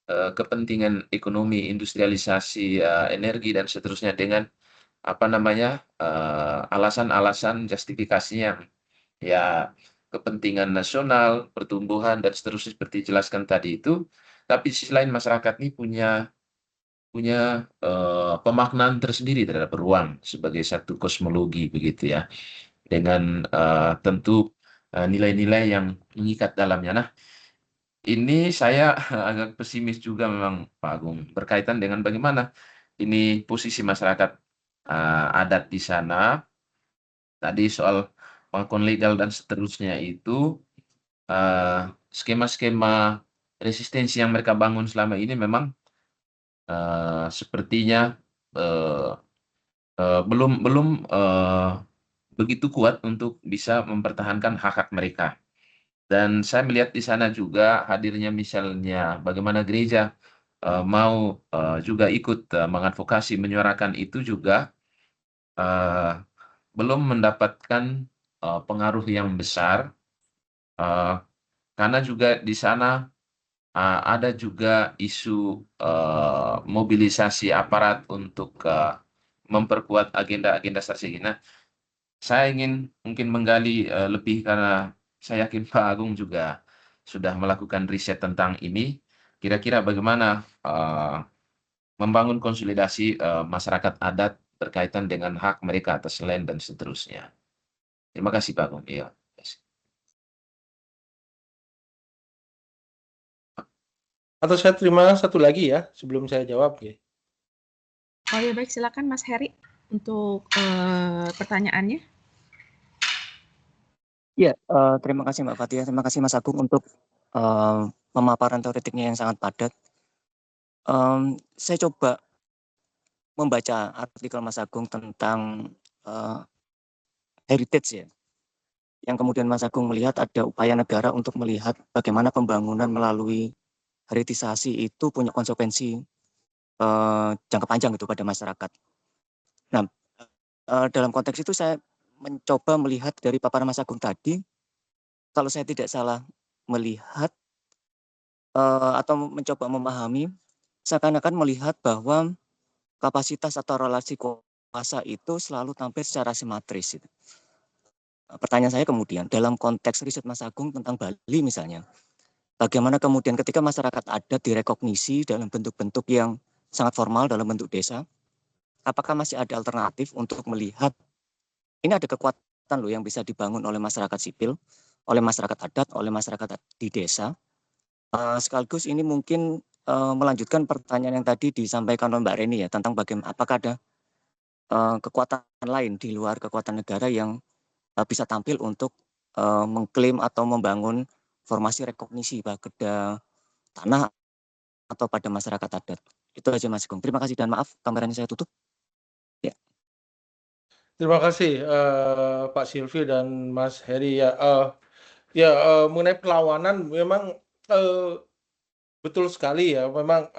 kepentingan ekonomi, industrialisasi, energi dan seterusnya, dengan alasan-alasan justifikasinya yang ya kepentingan nasional, pertumbuhan dan seterusnya seperti dijelaskan tadi itu. Tapi di sisi lain masyarakat ini punya pemaknaan tersendiri terhadap ruang sebagai satu kosmologi begitu ya, dengan tentu nilai-nilai yang mengikat dalamnya. Nah, ini saya agak pesimis juga memang Pak Agung, berkaitan dengan bagaimana ini posisi masyarakat adat di sana. Tadi soal pengakuan legal dan seterusnya itu, skema-skema resistensi yang mereka bangun selama ini memang sepertinya belum begitu kuat untuk bisa mempertahankan hak-hak mereka. Dan saya melihat di sana juga hadirnya misalnya bagaimana gereja mau juga ikut mengadvokasi, menyuarakan itu juga belum mendapatkan pengaruh yang besar, karena juga di sana ada juga isu mobilisasi aparat untuk memperkuat agenda-agenda strategi. Nah, saya ingin mungkin menggali lebih karena saya yakin Pak Agung juga sudah melakukan riset tentang ini. Kira-kira bagaimana membangun konsolidasi masyarakat adat berkaitan dengan hak mereka atas land dan seterusnya. Terima kasih Pak Agung. Iya. Atau saya terima satu lagi ya sebelum saya jawab ya. Oh ya baik, silakan Mas Heri untuk pertanyaannya. Ya, terima kasih Mbak Fathia, terima kasih Mas Agung untuk pemaparan teoretiknya yang sangat padat. Saya coba membaca artikel Mas Agung tentang heritage ya, yang kemudian Mas Agung melihat ada upaya negara untuk melihat bagaimana pembangunan melalui heritisasi itu punya konsekuensi jangka panjang itu pada masyarakat. Nah, dalam konteks itu saya mencoba melihat dari paparan Mas Agung tadi, kalau saya tidak salah melihat atau mencoba memahami, seakan-akan melihat bahwa kapasitas atau relasi kuasa itu selalu tampil secara simetris. Pertanyaan saya kemudian, dalam konteks riset Mas Agung tentang Bali misalnya, bagaimana kemudian ketika masyarakat adat direkognisi dalam bentuk-bentuk yang sangat formal dalam bentuk desa, apakah masih ada alternatif untuk melihat ini ada kekuatan loh yang bisa dibangun oleh masyarakat sipil, oleh masyarakat adat, oleh masyarakat di desa. Sekaligus ini mungkin melanjutkan pertanyaan yang tadi disampaikan oleh Mbak Reni ya, tentang bagaimana apakah ada kekuatan lain di luar kekuatan negara yang bisa tampil untuk mengklaim atau membangun formasi rekognisi pada tanah atau pada masyarakat adat. Itu aja Mas Agung. Terima kasih dan maaf kameranya saya tutup. Ya. Terima kasih Pak Silvi dan Mas Heri ya. Mengenai perlawanan memang betul sekali ya. Memang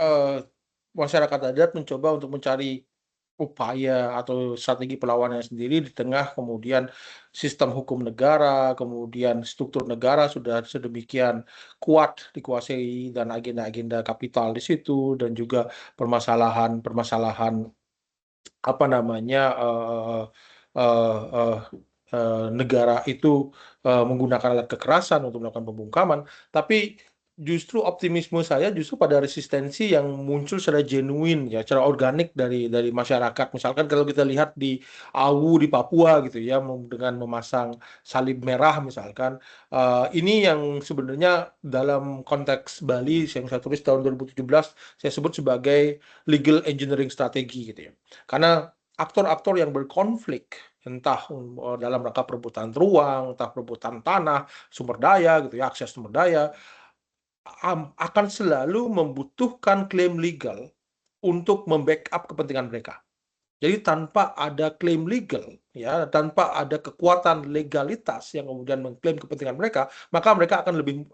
masyarakat adat mencoba untuk mencari upaya atau strategi perlawanan sendiri di tengah kemudian sistem hukum negara, kemudian struktur negara sudah sedemikian kuat dikuasai dan agenda-agenda kapital di situ dan juga permasalahan apa namanya negara itu menggunakan alat kekerasan untuk melakukan pembungkaman, tapi justru optimisme saya justru pada resistensi yang muncul secara genuine ya, secara organik dari masyarakat. Misalkan kalau kita lihat di Awu di Papua gitu ya, dengan memasang salib merah misalkan, ini yang sebenarnya dalam konteks Bali yang saya tulis tahun 2017 saya sebut sebagai legal engineering strategi gitu ya. Karena aktor-aktor yang berkonflik entah dalam rangka perebutan ruang, entah perebutan tanah, sumber daya gitu ya, akses sumber daya, akan selalu membutuhkan klaim legal untuk membackup kepentingan mereka. Jadi tanpa ada klaim legal, ya, tanpa ada kekuatan legalitas yang kemudian mengklaim kepentingan mereka, maka mereka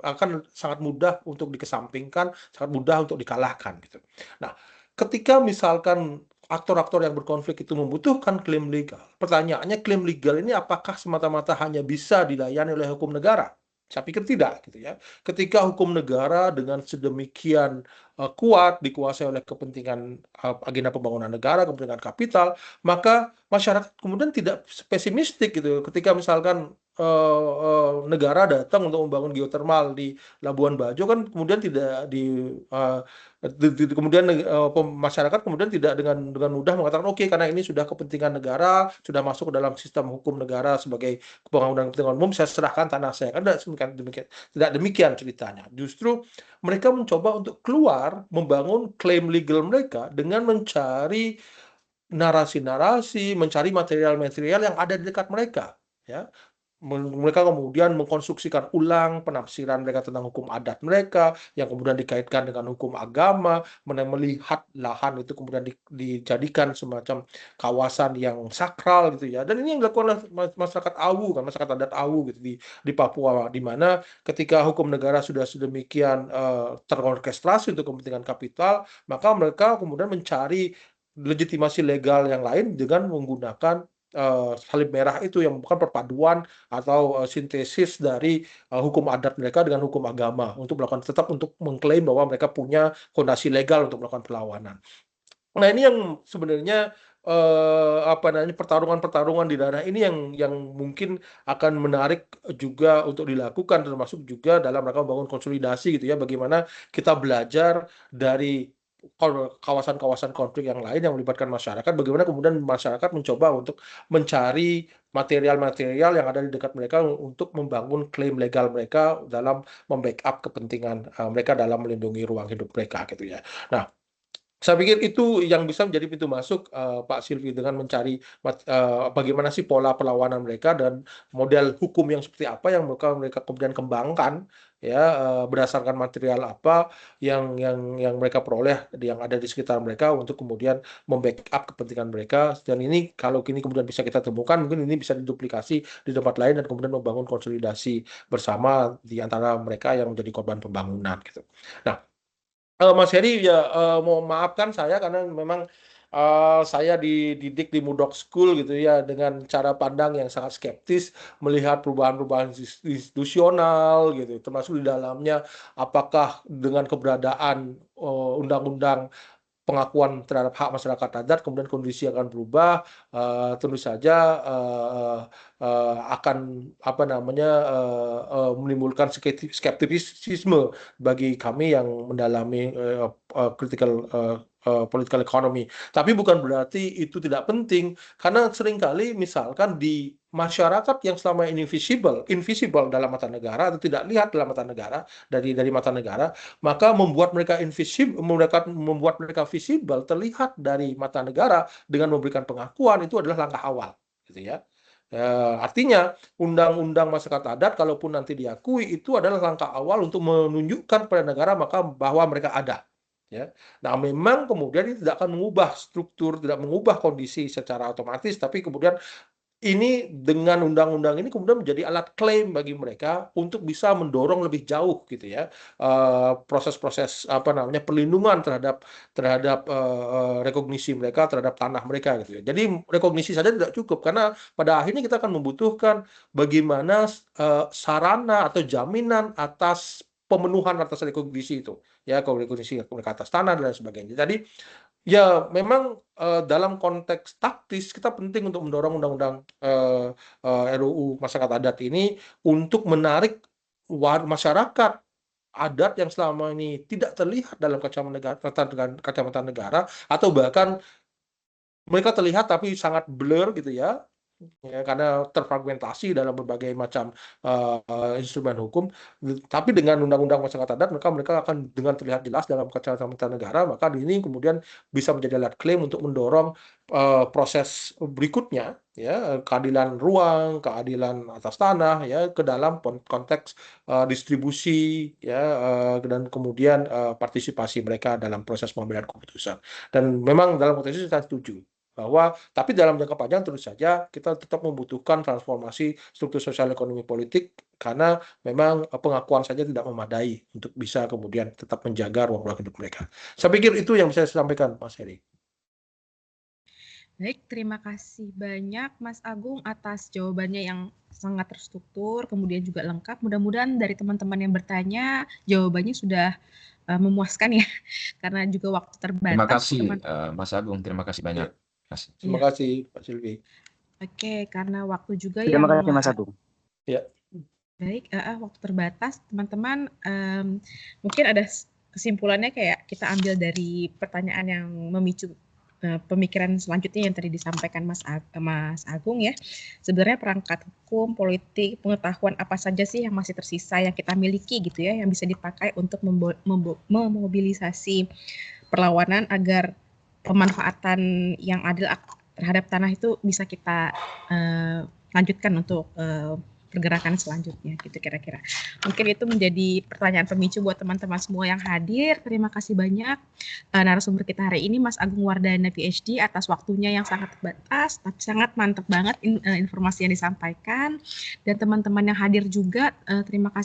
akan sangat mudah untuk dikesampingkan, sangat mudah untuk dikalahkan gitu. Nah, ketika misalkan aktor-aktor yang berkonflik itu membutuhkan klaim legal, pertanyaannya klaim legal ini apakah semata-mata hanya bisa dilayani oleh hukum negara? Saya pikir tidak gitu ya. Ketika hukum negara dengan sedemikian kuat, dikuasai oleh kepentingan agenda pembangunan negara, kepentingan kapital, maka masyarakat kemudian tidak pesimistik gitu. Ketika misalkan negara datang untuk membangun geotermal di Labuan Bajo kan kemudian tidak kemudian masyarakat kemudian tidak dengan mudah mengatakan oke, karena ini sudah kepentingan negara, sudah masuk ke dalam sistem hukum negara sebagai pembangunan kepentingan umum, saya serahkan tanah saya. Kan tidak demikian ceritanya. Justru mereka mencoba untuk keluar, membangun klaim legal mereka dengan mencari narasi-narasi, mencari material-material yang ada di dekat mereka, ya. Mereka kemudian mengkonstruksikan ulang penafsiran mereka tentang hukum adat mereka, yang kemudian dikaitkan dengan hukum agama, melihat lahan itu kemudian dijadikan semacam kawasan yang sakral gitu ya. Dan ini yang dilakukan oleh masyarakat Awu, kan, masyarakat adat Awu gitu di Papua, di mana ketika hukum negara sudah sedemikian terorkestrasi untuk kepentingan kapital, maka mereka kemudian mencari legitimasi legal yang lain dengan menggunakan salib merah itu, yang bukan perpaduan atau sintesis dari hukum adat mereka dengan hukum agama untuk melakukan, tetap untuk mengklaim bahwa mereka punya fondasi legal untuk melakukan perlawanan. Nah, ini yang sebenarnya pertarungan-pertarungan di daerah ini yang mungkin akan menarik juga untuk dilakukan, termasuk juga dalam rangka membangun konsolidasi gitu ya, bagaimana kita belajar dari kawasan-kawasan konflik yang lain yang melibatkan masyarakat, bagaimana kemudian masyarakat mencoba untuk mencari material-material yang ada di dekat mereka untuk membangun klaim legal mereka dalam membackup kepentingan mereka dalam melindungi ruang hidup mereka gitu ya. Nah, saya pikir itu yang bisa menjadi pintu masuk Pak Silvi, dengan mencari bagaimana sih pola perlawanan mereka dan model hukum yang seperti apa yang mereka kemudian kembangkan ya, berdasarkan material apa yang mereka peroleh yang ada di sekitar mereka untuk kemudian membackup kepentingan mereka. Dan ini kalau kini kemudian bisa kita temukan, mungkin ini bisa diduplikasi di tempat lain dan kemudian membangun konsolidasi bersama di antara mereka yang menjadi korban pembangunan gitu. Nah, Mas Heri ya, mau maafkan saya karena memang saya dididik di Murdoch School gitu ya, dengan cara pandang yang sangat skeptis melihat perubahan-perubahan institusional gitu, termasuk di dalamnya apakah dengan keberadaan undang-undang pengakuan terhadap hak masyarakat adat kemudian kondisi akan berubah. Tentu saja akan menimbulkan skeptisisme bagi kami yang mendalami critical political economy. Tapi bukan berarti itu tidak penting, karena seringkali misalkan di masyarakat yang selama ini invisible dalam mata negara atau tidak lihat dalam mata negara, dari mata negara, maka membuat mereka invisible, membuat mereka visible, terlihat dari mata negara dengan memberikan pengakuan, itu adalah langkah awal gitu ya. Artinya undang-undang masyarakat adat kalaupun nanti diakui, itu adalah langkah awal untuk menunjukkan pada negara maka bahwa mereka ada ya. Nah, memang kemudian ini tidak akan mengubah struktur, tidak mengubah kondisi secara otomatis, tapi kemudian ini dengan undang-undang ini kemudian menjadi alat klaim bagi mereka untuk bisa mendorong lebih jauh gitu ya, proses-proses perlindungan terhadap rekognisi mereka terhadap tanah mereka gitu ya. Jadi rekognisi saja tidak cukup, karena pada akhirnya kita akan membutuhkan bagaimana sarana atau jaminan atas pemenuhan atas rekognisi itu ya, rekognisi mereka atas tanah dan sebagainya. Jadi ya memang dalam konteks taktis kita penting untuk mendorong undang-undang RUU masyarakat adat ini untuk menarik masyarakat adat yang selama ini tidak terlihat dalam kacamata negara, atau bahkan mereka terlihat tapi sangat blur gitu ya, karena terfragmentasi dalam berbagai macam instrumen hukum. Tapi dengan undang-undang masyarakat adat mereka akan dengan terlihat jelas dalam kacamata negara, maka ini kemudian bisa menjadi alat klaim untuk mendorong proses berikutnya ya, keadilan ruang, keadilan atas tanah ya, ke dalam konteks distribusi ya, dan kemudian partisipasi mereka dalam proses pengambilan keputusan. Dan memang dalam konteks itu saya setuju bahwa tapi dalam jangka panjang tentu saja kita tetap membutuhkan transformasi struktur sosial ekonomi politik, karena memang pengakuan saja tidak memadai untuk bisa kemudian tetap menjaga ruang-ruang hidup mereka. Saya pikir itu yang bisa saya sampaikan, Mas Heri. Baik, terima kasih banyak Mas Agung atas jawabannya yang sangat terstruktur, kemudian juga lengkap. Mudah-mudahan dari teman-teman yang bertanya, jawabannya sudah memuaskan ya, karena juga waktu Terima terbatas. kasih Mas Agung, terima kasih banyak. Terima kasih Pak Silvi. Oke, karena waktu juga Terima yang kasih Mas Agung. Ya. baik, waktu terbatas, teman-teman. Mungkin ada kesimpulannya kayak kita ambil dari pertanyaan yang memicu pemikiran selanjutnya yang tadi disampaikan Mas Agung ya. Sebenarnya perangkat hukum, politik, pengetahuan apa saja sih yang masih tersisa yang kita miliki gitu ya, yang bisa dipakai untuk memobilisasi perlawanan agar pemanfaatan yang adil terhadap tanah itu bisa kita lanjutkan untuk pergerakan selanjutnya gitu kira-kira. Mungkin itu menjadi pertanyaan pemicu buat teman-teman semua yang hadir. Terima kasih banyak narasumber kita hari ini Mas Agung Wardana PhD atas waktunya yang sangat terbatas tapi sangat mantap banget informasi yang disampaikan, dan teman-teman yang hadir juga terima kasih